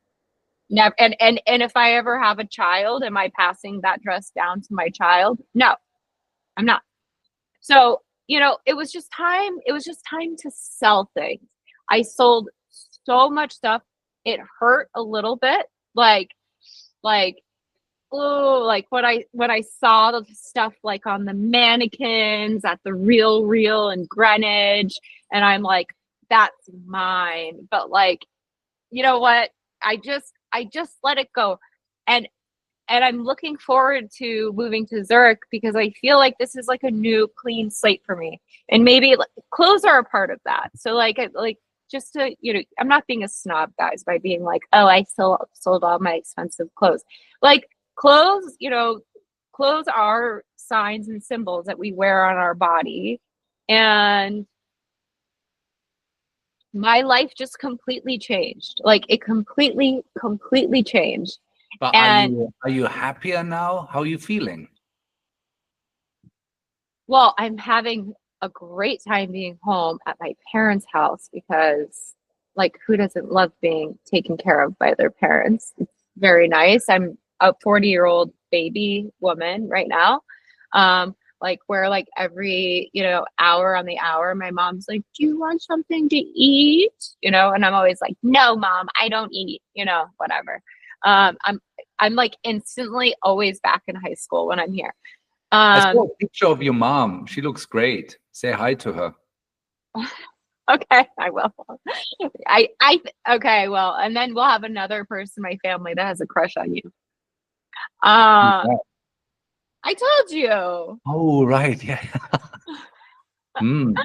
Never. And if I ever have a child, am I passing that dress down to my child? No, I'm not. So, you know, it was just time to sell things. I sold so much stuff. It hurt a little bit. Like, oh, like when I saw the stuff like on the mannequins at the Real in Greenwich, and I'm like, that's mine. But like, you know what? I just let it go. And I'm looking forward to moving to Zurich, because I feel like this is like a new clean slate for me. And maybe like, clothes are a part of that. So like just to, you know, I'm not being a snob, guys, by being like, oh, I still sold all my expensive clothes. Like clothes, you know, clothes are signs and symbols that we wear on our body. And my life just completely changed. Like it completely changed. But And are you happier now? How are you feeling? well, I'm having a great time being home at my parents' house, because like who doesn't love being taken care of by their parents? It's very nice. I'm a 40-year-old baby woman right now. Like where like every, you know, hour on the hour, my mom's like, do you want something to eat? You know, and I'm always like, no, mom, I don't eat, you know, whatever. I'm like instantly always back in high school when I'm here. I saw Um, a picture of your mom. She looks great. Say hi to her. okay, I will. Okay, well, and then we'll have another person in my family that has a crush on you. Uh, Yeah. I told you. Oh, right. Yeah. Mm.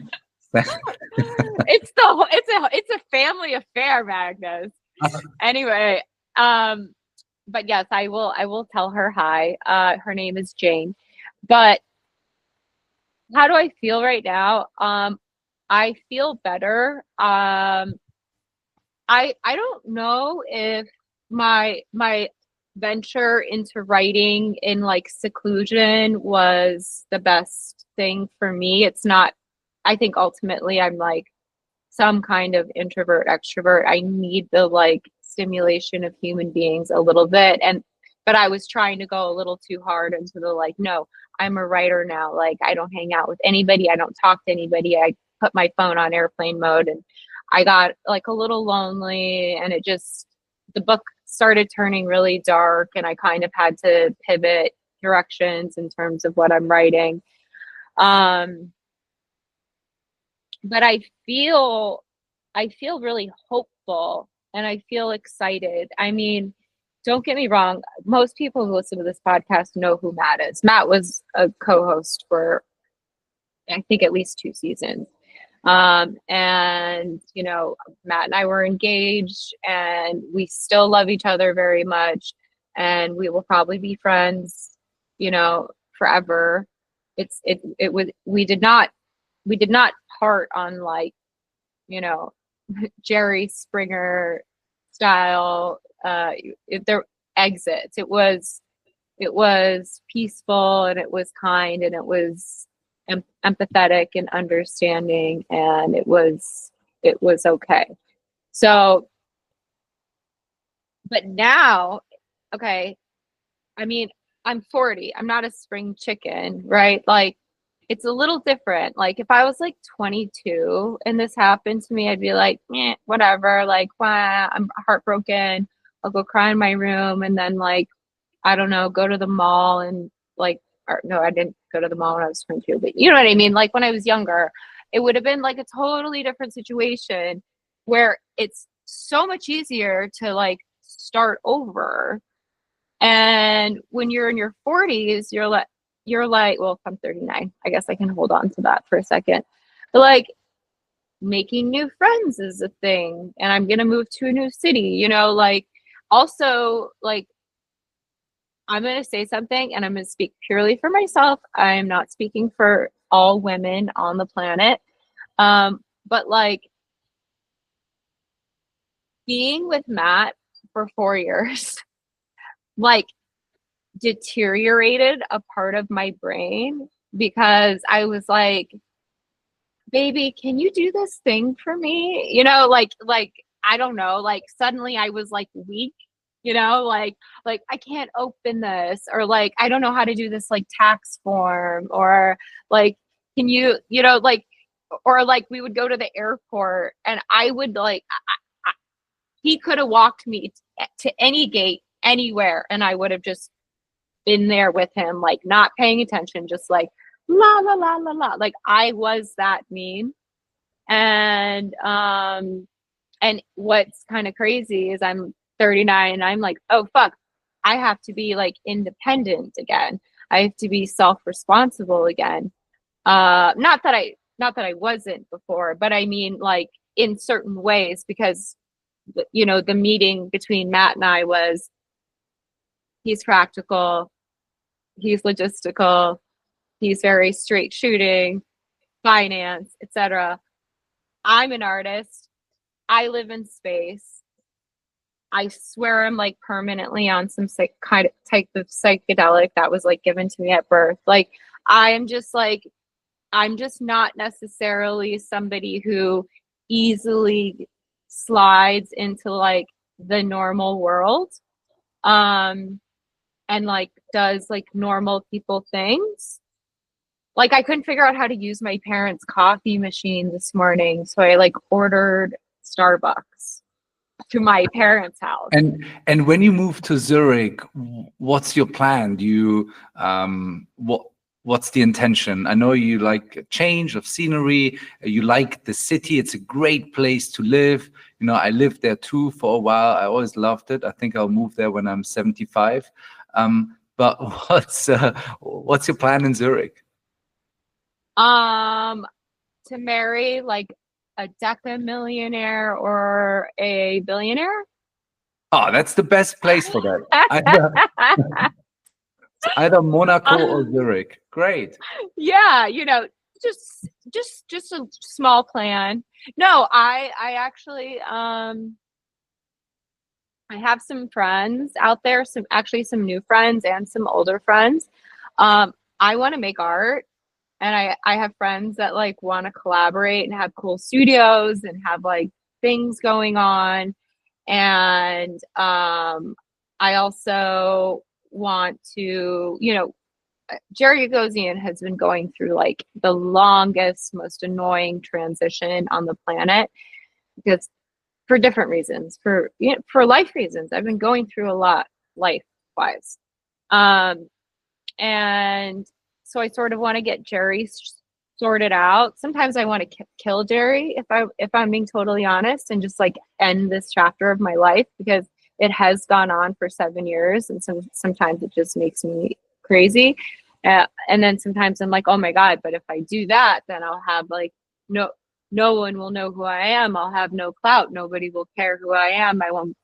It's a family affair, Magnus. Anyway, but yes, I will tell her hi. Her name is Jane. But how do I feel right now? I feel better. I don't know if my venture into writing in like seclusion was the best thing for me. It's not. I think ultimately I'm like some kind of introvert extrovert. I need the like stimulation of human beings a little bit. And but I was trying to go a little too hard into the like, no, I'm a writer now. Like I don't hang out with anybody, I don't talk to anybody. I put my phone on airplane mode, and I got like a little lonely, and it just, the book started turning really dark, and I kind of had to pivot directions in terms of what I'm writing. Um but I feel really hopeful, and I feel excited. I mean, don't get me wrong, most people who listen to this podcast know who Matt is. Matt was a co-host for I think at least 2 seasons. And you know, Matt and I were engaged, and we still love each other very much, and we will probably be friends, you know, forever. It was, we did not part on like, you know, Jerry Springer style their exits. It was peaceful, and it was kind, and it was empathetic and understanding, and it was okay. So, but now, okay, I mean, I'm 40. I'm not a spring chicken, right? Like, it's a little different. Like, if I was like 22 and this happened to me, I'd be like, whatever. Like, wah, I'm heartbroken. I'll go cry in my room and then, like, I don't know, go to the mall and like, or no, I didn't go to the mall when I was 22, but you know what I mean? Like, when I was younger, it would have been like a totally different situation where it's so much easier to like start over. And when you're in your 40s, you're like, well, if I'm 39, I guess I can hold on to that for a second. But like making new friends is a thing, and I'm gonna move to a new city, like also like I'm gonna say something and I'm gonna speak purely for myself. I'm not speaking for all women on the planet. But like being with Matt for 4 years, like deteriorated a part of my brain because I was like, baby, can you do this thing for me? Like I don't know, like suddenly I was like weak, like I can't open this, or like I don't know how to do this like tax form, or like can you, like, or like we would go to the airport and I would like he could have walked me to any gate anywhere and I would have just been there with him, like not paying attention, just like la la la la la. Like I was that mean. And what's kind of crazy is I'm 39 and I'm like, oh fuck, I have to be like independent again. I have to be self-responsible again. Not that I wasn't before, but I mean like in certain ways, because the meeting between Matt and I was he's practical, he's logistical, he's very straight shooting, finance, etc. I'm an artist. I live in space. I swear I'm like permanently on some kind of type of psychedelic that was like given to me at birth. Like I'm just like I'm just not necessarily somebody who easily slides into like the normal world. And like does like normal people things. Like I couldn't figure out how to use my parents' coffee machine this morning, so I like ordered Starbucks to my parents' house. And when you move to Zurich, what's your plan? Do you what's the intention? I know you like a change of scenery. You like the city. It's a great place to live. I lived there too for a while. I always loved it. I think I'll move there when I'm 75. But what's your plan in Zurich? To marry like a deca-millionaire or a billionaire. Oh, that's the best place for that. Either Monaco or Zurich. Great. Yeah, just a small plan. No, I actually I have some friends out there, some new friends and some older friends. I want to make art, and I have friends that like want to collaborate and have cool studios and have like things going on. And I also want to, Jerry has been going through like the longest, most annoying transition on the planet, because for different reasons, for life reasons. I've been going through a lot life wise. And so I sort of want to get Jerry sorted out. Sometimes I want to kill Jerry, if I'm being totally honest, and just like end this chapter of my life, because it has gone on for 7 years, and sometimes it just makes me crazy. And then sometimes I'm like, oh my God, but if I do that, then I'll have like no one will know who I am. I'll have no clout. Nobody will care who I am. I won't,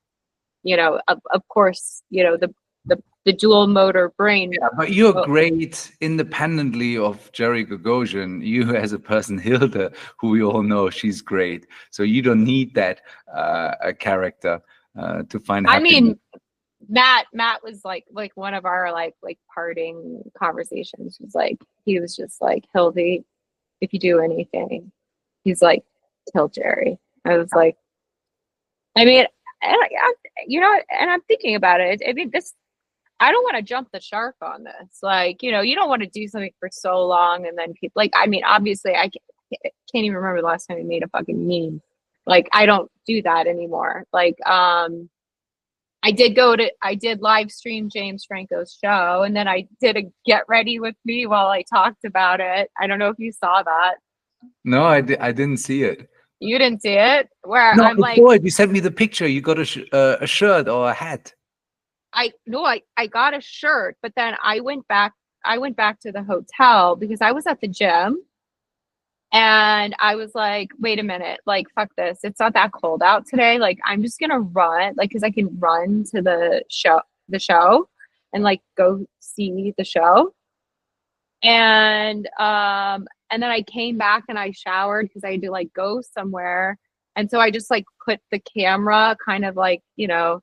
of course, the dual motor brain. Yeah, but you're great independently of Jerry Gagosian. You as a person, Hilda, who we all know, she's great. So you don't need that character to find happiness. I mean, Matt was like one of our like parting conversations. He was just like, Hildy, if you do anything, he's like, kill Jerry. I was like, I mean, and I'm thinking about it. I mean, I don't want to jump the shark on this. Like, you know, you don't want to do something for so long and then people like, I mean, obviously can't even remember the last time I made a fucking meme. Like, I don't do that anymore. Like, I did live stream James Franco's show, and then I did a get ready with me while I talked about it. I don't know if you saw that. No, I didn't see it. You didn't see it? Where No, I'm I like, saw it. You sent me the picture. You got a shirt or a hat. I got a shirt, but then I went back to the hotel because I was at the gym and I was like, wait a minute, like fuck this. It's not that cold out today. Like I'm just gonna run, like because I can run to the show and like go see the show. And then I came back and I showered because I had to like go somewhere. And so I just like put the camera kind of like, you know,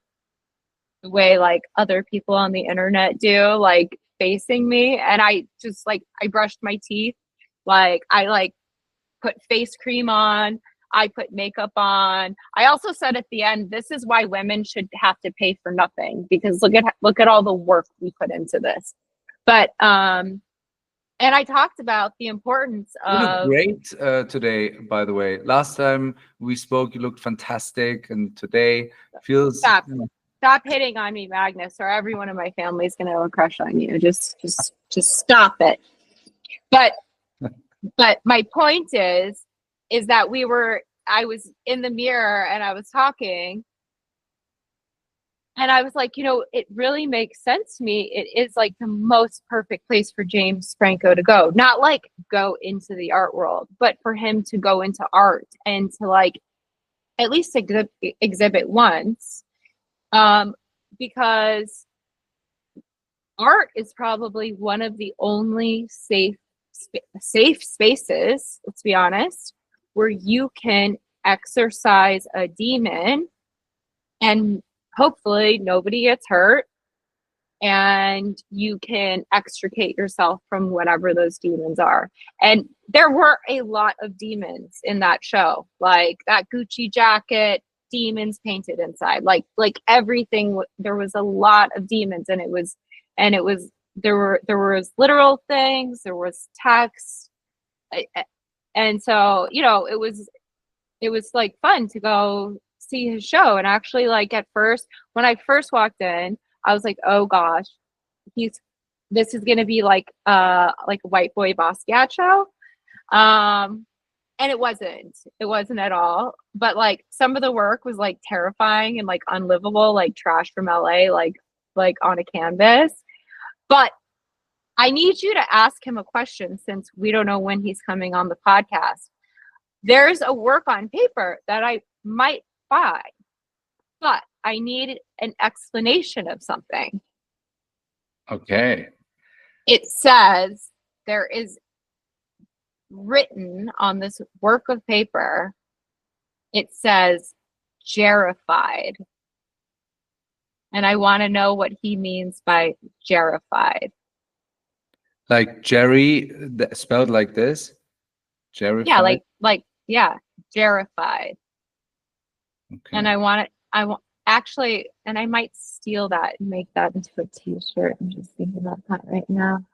the way like other people on the internet do, like facing me. And I just like I brushed my teeth. Like I like put face cream on. I put makeup on. I also said at the end, this is why women should have to pay for nothing because look at all the work we put into this. But and I talked about the importance You look of great today, by the way. Last time we spoke, you looked fantastic, and today feels. stop hitting on me, Magnus, or everyone in my family is gonna have a crush on you. Just stop it. But my point is that I was in the mirror and I was talking and I was like, you know, it really makes sense to me. It is like the most perfect place for James Franco to go. Not like go into the art world, but for him to go into art and to like at least exhibit once. Because art is probably one of the only safe spaces, let's be honest, where you can exercise a demon and hopefully nobody gets hurt and you can extricate yourself from whatever those demons are. And there were a lot of demons in that show, like that Gucci jacket, demons painted inside, like everything. There was a lot of demons, and it was there was literal things, there was text, and so you know it was like fun to go see his show. And actually, like at first, when I first walked in, I was like, oh gosh, this is gonna be like a white boy Basquiat show. And it wasn't at all. But like some of the work was like terrifying and like unlivable, like trash from LA, like on a canvas. But I need you to ask him a question since we don't know when he's coming on the podcast. There's a work on paper that I might buy, but I need an explanation of something. Okay. It says there is written on this work of paper, it says Jerrified. And I want to know what he means by Jerrified. Like Jerry, spelled like this? Jerrified? Yeah, Jerrified. Okay. And I want actually, and I might steal that and make that into a t-shirt. I'm just thinking about that right now.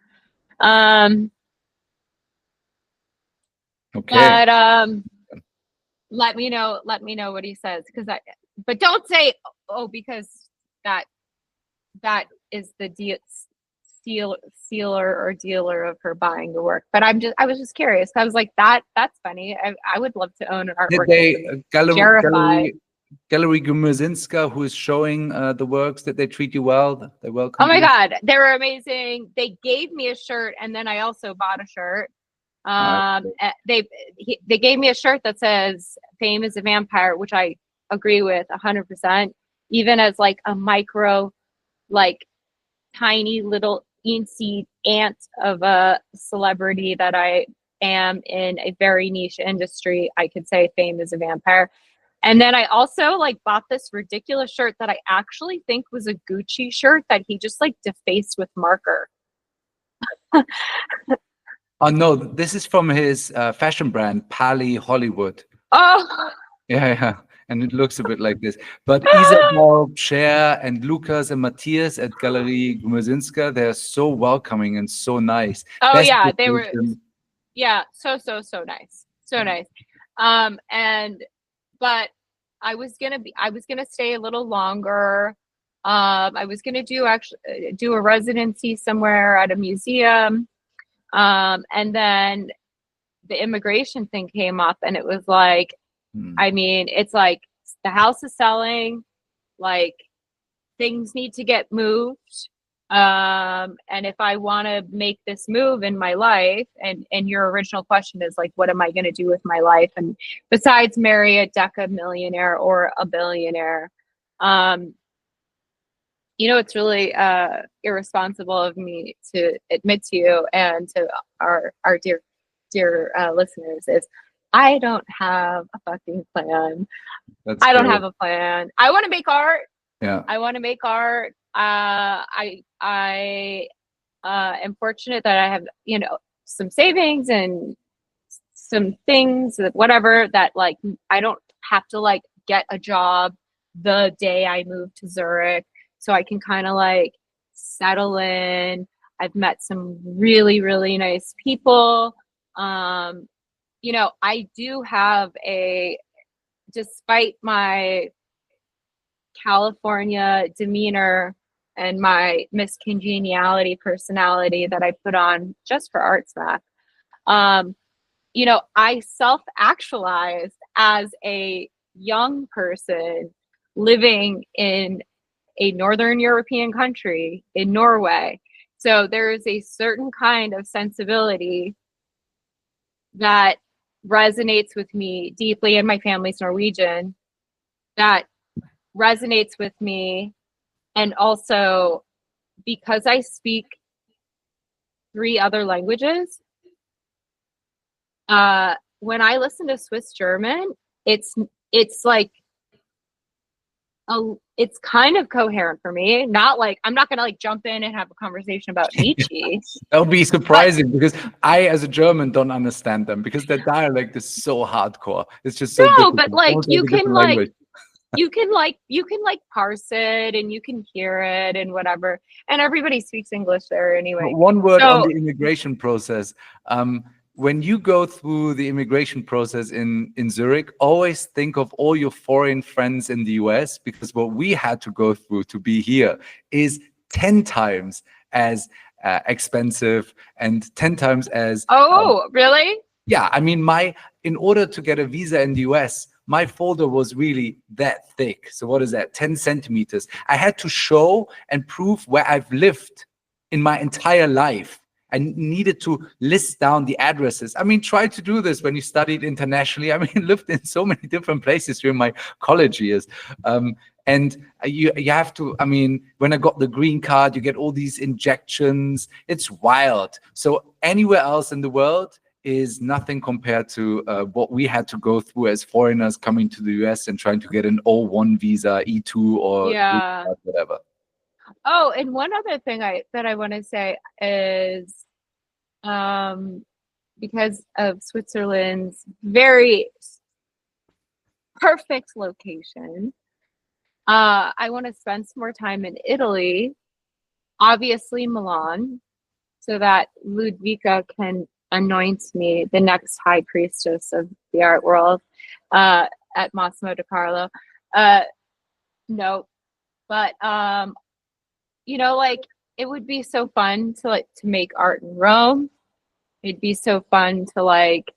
Okay. But let me know what he says, but don't say because that is the sealer or dealer of her buying the work. But I was just curious. I was like, that's funny. I would love to own an artwork. Gallery Gumuzinska, who is showing the works, that they treat you well? They welcome you? Oh my you? God, they were amazing. They gave me a shirt, and then I also bought a shirt. They gave me a shirt that says "Fame is a Vampire," which I agree with 100%. Even as like a micro, like tiny little teensy ant of a celebrity that I am in a very niche industry, I could say fame is a vampire. And then I also like bought this ridiculous shirt that I actually think was a Gucci shirt that he just like defaced with marker. Oh no, this is from his fashion brand, Pali Hollywood. Oh yeah. and it looks a bit like this. But Isabel, Cher, and Lucas and Matthias at Galerie Gummerzinska, they're so welcoming and so nice. Oh Best yeah, they were. location. Yeah, so nice, so nice. And but I was gonna stay a little longer. I was gonna do a residency somewhere at a museum. And then the immigration thing came up, and it was like, I mean, it's like the house is selling, like things need to get moved. And if I want to make this move in my life, and your original question is like, what am I going to do with my life? And besides marry a deca millionaire or a billionaire, it's really irresponsible of me to admit to you and to our dear listeners is I don't have a fucking plan. I don't have a plan. I want to make art. Yeah. I want to make art. I am fortunate that I have, some savings and some things, whatever, that like I don't have to like get a job the day I move to Zurich. So I can kind of like settle in. I've met some really, really nice people. I do have despite my California demeanor and my miscongeniality personality that I put on just for Art Smack, I self-actualized as a young person living in a Northern European country, in Norway. So there is a certain kind of sensibility that resonates with me deeply, and my family's Norwegian, that resonates with me. And also because I speak 3 other languages, when I listen to Swiss German, it's like it's kind of coherent for me. Not like I'm not gonna like jump in and have a conversation about Nietzsche. That would be surprising because I, as a German, don't understand them because their dialect is so hardcore. It's just so difficult. But like you can like you can parse it and you can hear it and whatever. And everybody speaks English there anyway. One word on the immigration process. When you go through the immigration process in Zurich, always think of all your foreign friends in the US, because what we had to go through to be here is 10 times as expensive and 10 times as... Really? Yeah, I mean, in order to get a visa in the US, my folder was really that thick. So what is that? 10 centimeters. I had to show and prove where I've lived in my entire life. I needed to list down the addresses. I mean, try to do this when you studied internationally. I mean, lived in so many different places during my college years. And you have to, I mean, when I got the green card, you get all these injections. It's wild. So anywhere else in the world is nothing compared to what we had to go through as foreigners coming to the US and trying to get an O1 visa, E2 or whatever. Oh, and one other thing that I want to say is, because of Switzerland's very perfect location, I want to spend some more time in Italy, obviously Milan, so that Ludwika can anoint me the next high priestess of the art world at Massimo De Carlo. No, but like it would be so fun to make art in Rome. It'd be so fun to like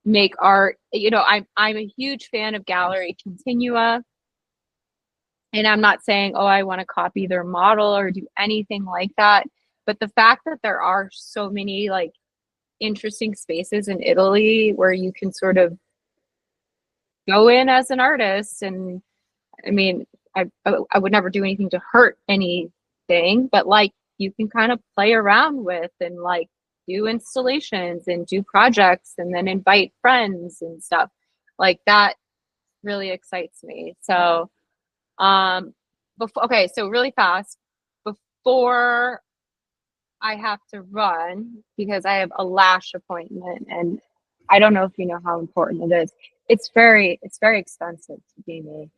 make art. I'm a huge fan of Gallery Continua. And I'm not saying, I want to copy their model or do anything like that. But the fact that there are so many like interesting spaces in Italy where you can sort of go in as an artist, and I mean, I would never do anything to hurt anything, but like you can kind of play around with and like do installations and do projects and then invite friends and stuff like that. Really excites me. So so really fast before I have to run because I have a lash appointment and I don't know if you know how important it is. It's very expensive to be me.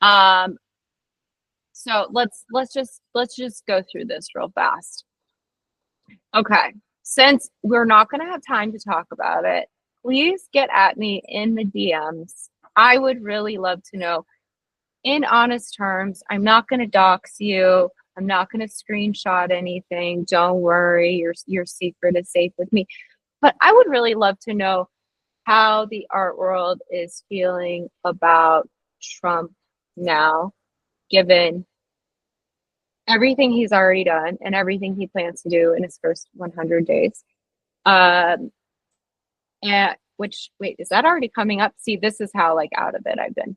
Um, so let's just go through this real fast. Okay. Since we're not going to have time to talk about it, please get at me in the DMs. I would really love to know in honest terms. I'm not going to dox you. I'm not going to screenshot anything. Don't worry. Your secret is safe with me. But I would really love to know how the art world is feeling about Trump now, given everything he's already done and everything he plans to do in his first 100 days. Um, and which, wait, is that already coming up? See, this is how like out of it I've been.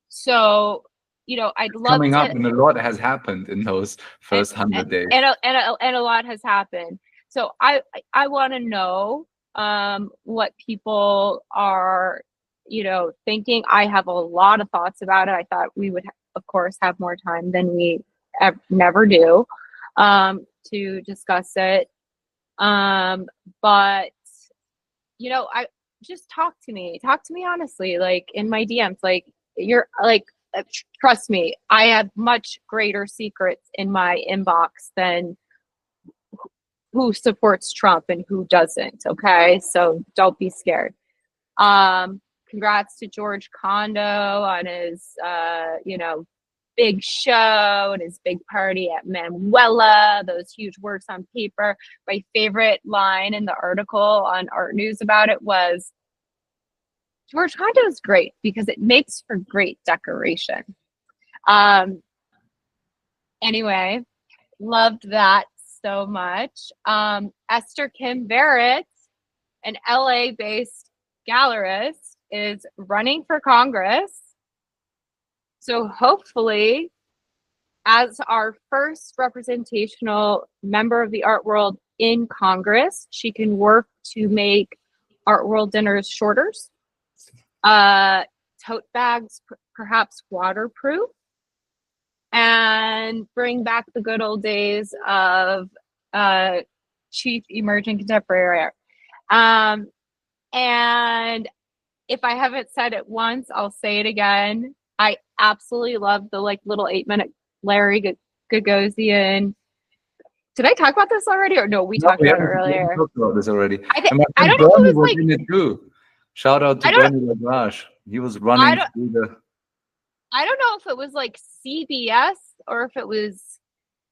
So, you know, I'd love Coming to, up, and a lot has happened in those first 100 days. and a lot has happened. So I want to know what people are, you know, thinking. I have a lot of thoughts about it. I thought we would, of course, have more time than we never do to discuss it. But you know, I just talk to me honestly, like in my DMs, like you're like, trust me, I have much greater secrets in my inbox than who supports Trump and who doesn't. Okay. So don't be scared. Congrats to George Condo on his, you know, big show and his big party at Manuela, those huge works on paper. My favorite line in the article on Art News about it was, George Condo is great because it makes for great decoration. Anyway, loved that so much. Esther Kim Barrett, an LA-based gallerist, is running for Congress. So hopefully, as our first representational member of the art world in Congress, she can work to make art world dinners shorter, tote bags perhaps waterproof, and bring back the good old days of cheap emerging contemporary art. And if I haven't said it once, I'll say it again. I absolutely love the like little 8-minute Larry Gagosian. Did I talk about this already, or no? We talked about it earlier. We talked about this already. I don't know if it was like, in it too. Shout out to Bernie Lagash. He was running through the. I don't know if it was like CBS or if it was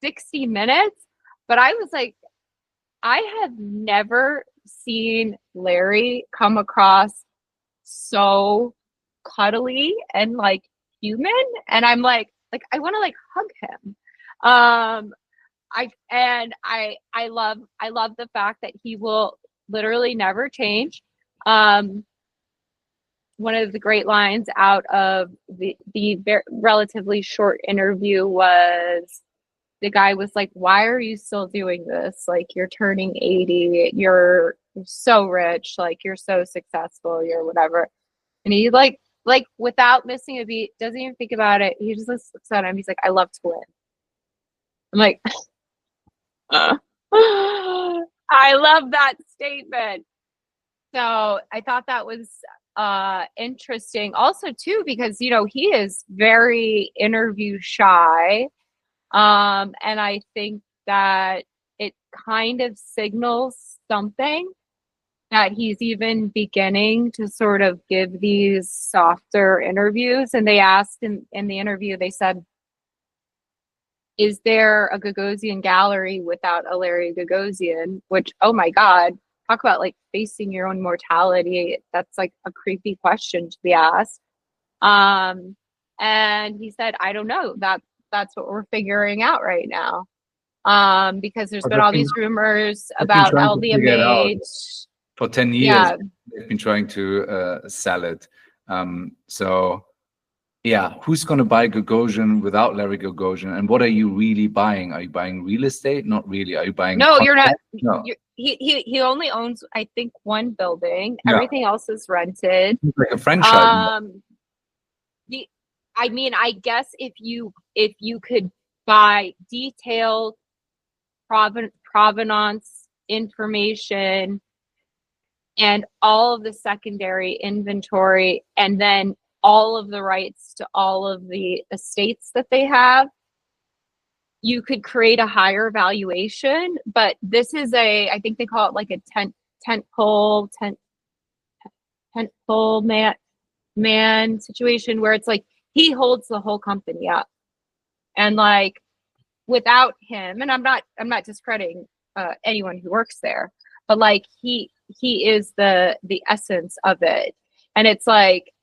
60 Minutes, but I was like, I have never seen Larry come across so cuddly and like human, and I'm like I want to like hug him. I love the fact that he will literally never change. One of the great lines out of the relatively short interview was, the guy was like, why are you still doing this? Like, you're turning 80, you're so rich, like you're so successful, you're whatever. And he like without missing a beat, doesn't even think about it. He just looks at him. He's like, I love to win. I'm like, I love that statement. So I thought that was interesting also too, because you know he is very interview shy, and I think that it kind of signals something that he's even beginning to sort of give these softer interviews. And they asked him in the interview, they said, is there a Gagosian gallery without a Larry Gagosian? Which, oh my God, talk about like facing your own mortality. That's like a creepy question to be asked. And he said, I don't know. That's what we're figuring out right now. Because there's been all these rumors about LVMH. For 10 years, yeah. They've been trying to sell it. So yeah, who's going to buy Gagosian without Larry Gagosian? And what are you really buying? Are you buying real estate? Not really. Are you buying? No, you're not. No. He only owns, I think, one building. Yeah. Everything else is rented. It's like a franchise. I mean, I guess if you could buy detailed provenance information and all of the secondary inventory, and then all of the rights to all of the estates that they have, you could create a higher valuation. But this is I think they call it like a tent pole man situation, where it's like he holds the whole company up, and like without him, and I'm not discrediting anyone who works there, but like he is the essence of it. And it's like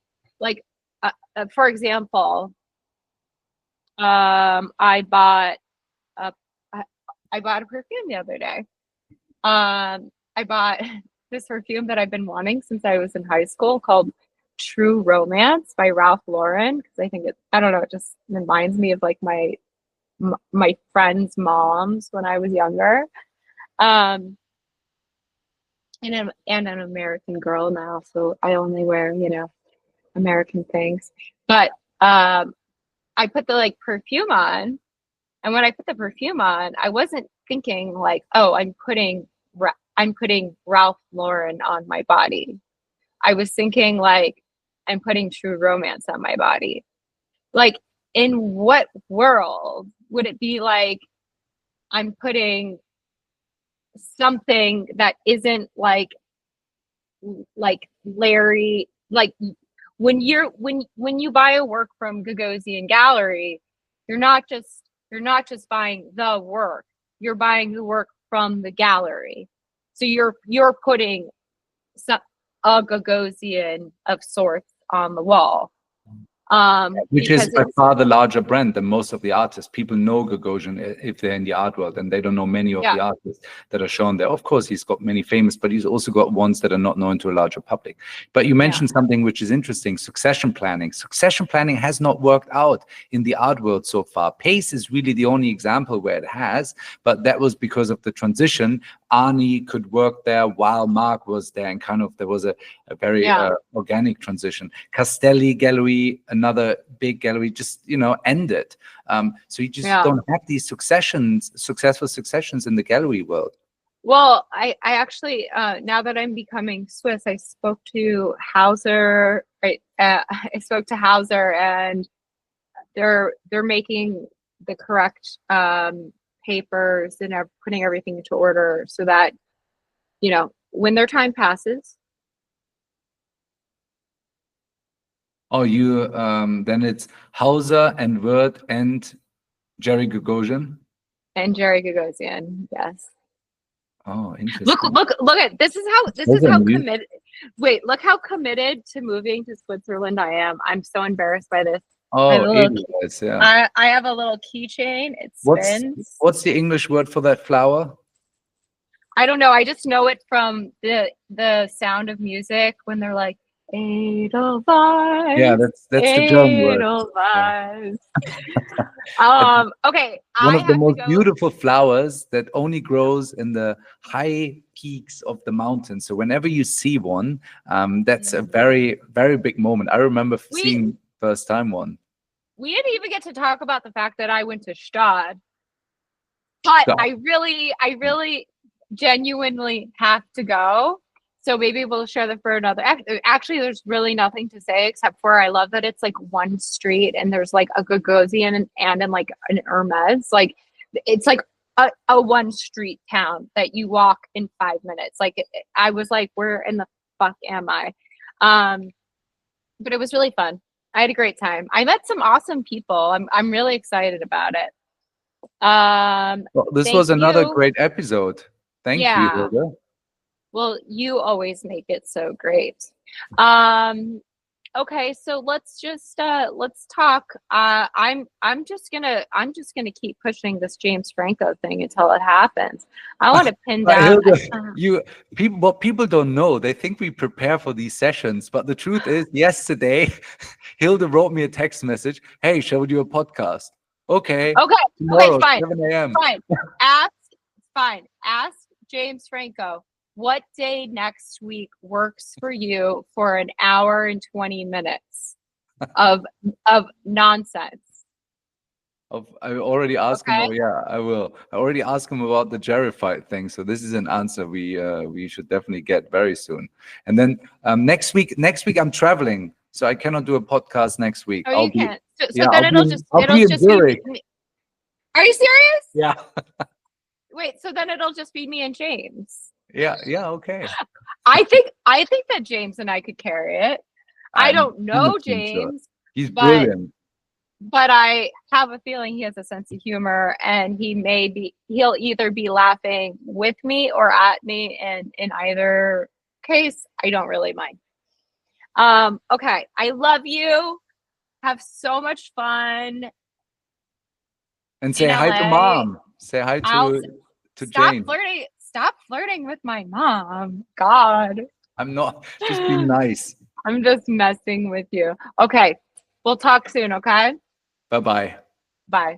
for example, I bought a I bought a perfume the other day. I bought this perfume that I've been wanting since I was in high school, called True Romance by Ralph Lauren, because I think I don't know, it just reminds me of like my friends' moms when I was younger. Um, and an American girl now, so I only wear, American things. But I put the like perfume on, and when I put the perfume on, I wasn't thinking like, oh, I'm putting Ralph Lauren on my body. I was thinking like, I'm putting True Romance on my body. Like, in what world would it be like I'm putting something that isn't like Larry, like when you buy a work from Gagosian Gallery, you're not just buying the work, you're buying the work from the gallery. So you're putting a Gagosian of sorts on the wall. Which is by far the larger brand than most of the artists. People know Gagosian if they're in the art world, and they don't know many of the artists that are shown there. Of course, he's got many famous, but he's also got ones that are not known to a larger public. But you mentioned something which is interesting: succession planning. Succession planning has not worked out in the art world so far. Pace is really the only example where it has, but that was because of the transition. Arnie could work there while Mark was there, and kind of there was a very organic transition. Castelli Gallery, another big gallery, just ended. So you just don't have these successful successions in the gallery world. Well, I actually, now that I'm becoming Swiss, I spoke to Hauser. Right, I spoke to Hauser, and they're making the correct papers and are putting everything into order so that when their time passes. Oh, you then it's Hauser and Wirth and Jerry Gagosian. And Jerry Gagosian, yes. Oh, interesting. Look at this is how committed. Wait, look how committed to moving to Switzerland I am. I'm so embarrassed by this. Oh, I have a little keychain. It spins. What's the English word for that flower? I don't know. I just know it from the Sound of Music when they're like, Edelweiss. Yeah, that's the German word. Edelweiss. Okay. One of the most beautiful flowers that only grows in the high peaks of the mountains. So whenever you see one, that's a very, very big moment. I remember seeing first time one. We didn't even get to talk about the fact that I went to Stade, but I really genuinely have to go. So maybe we'll share that for another. Actually, there's really nothing to say except for I love that it's like one street and there's like a Gagosian and like an Hermes. Like it's like a one street town that you walk in 5 minutes. Like I was like, where in the fuck am I? But it was really fun. I had a great time. I met some awesome people. I'm really excited about it. Well, this was another great episode. Thank you, Hilda. Well, you always make it so great. Okay, so let's talk. I'm just gonna keep pushing this James Franco thing until it happens. I want to pin down. Hilda, what people don't know, they think we prepare for these sessions, but the truth is, yesterday, Hilda wrote me a text message. Hey, shall we do a podcast? Okay. Tomorrow, fine. 7 a.m. Fine. Ask James Franco. What day next week works for you for an hour and 20 minutes of nonsense? I already asked him. Oh Okay. yeah, I will. I already asked him about the Jerrified thing. So this is an answer we should definitely get very soon. And then next week I'm traveling, so I cannot do a podcast next week. Oh, you can't. So Yeah, then I'll it'll be in just be Zurich. Are you serious? Yeah. Wait, so then it'll just be me and James. Yeah. Okay. I think that James and I could carry it. I I'm don't know 100% sure. James, He's but brilliant. I have a feeling he has a sense of humor, and he'll either be laughing with me or at me, and in either case, I don't really mind. Okay. I love you. Have so much fun And in say hi to LA. mom. Say hi I'll to Jane. Stop flirting with my mom. God. I'm not just being nice. I'm just messing with you. Okay. We'll talk soon, okay? Bye bye. Bye.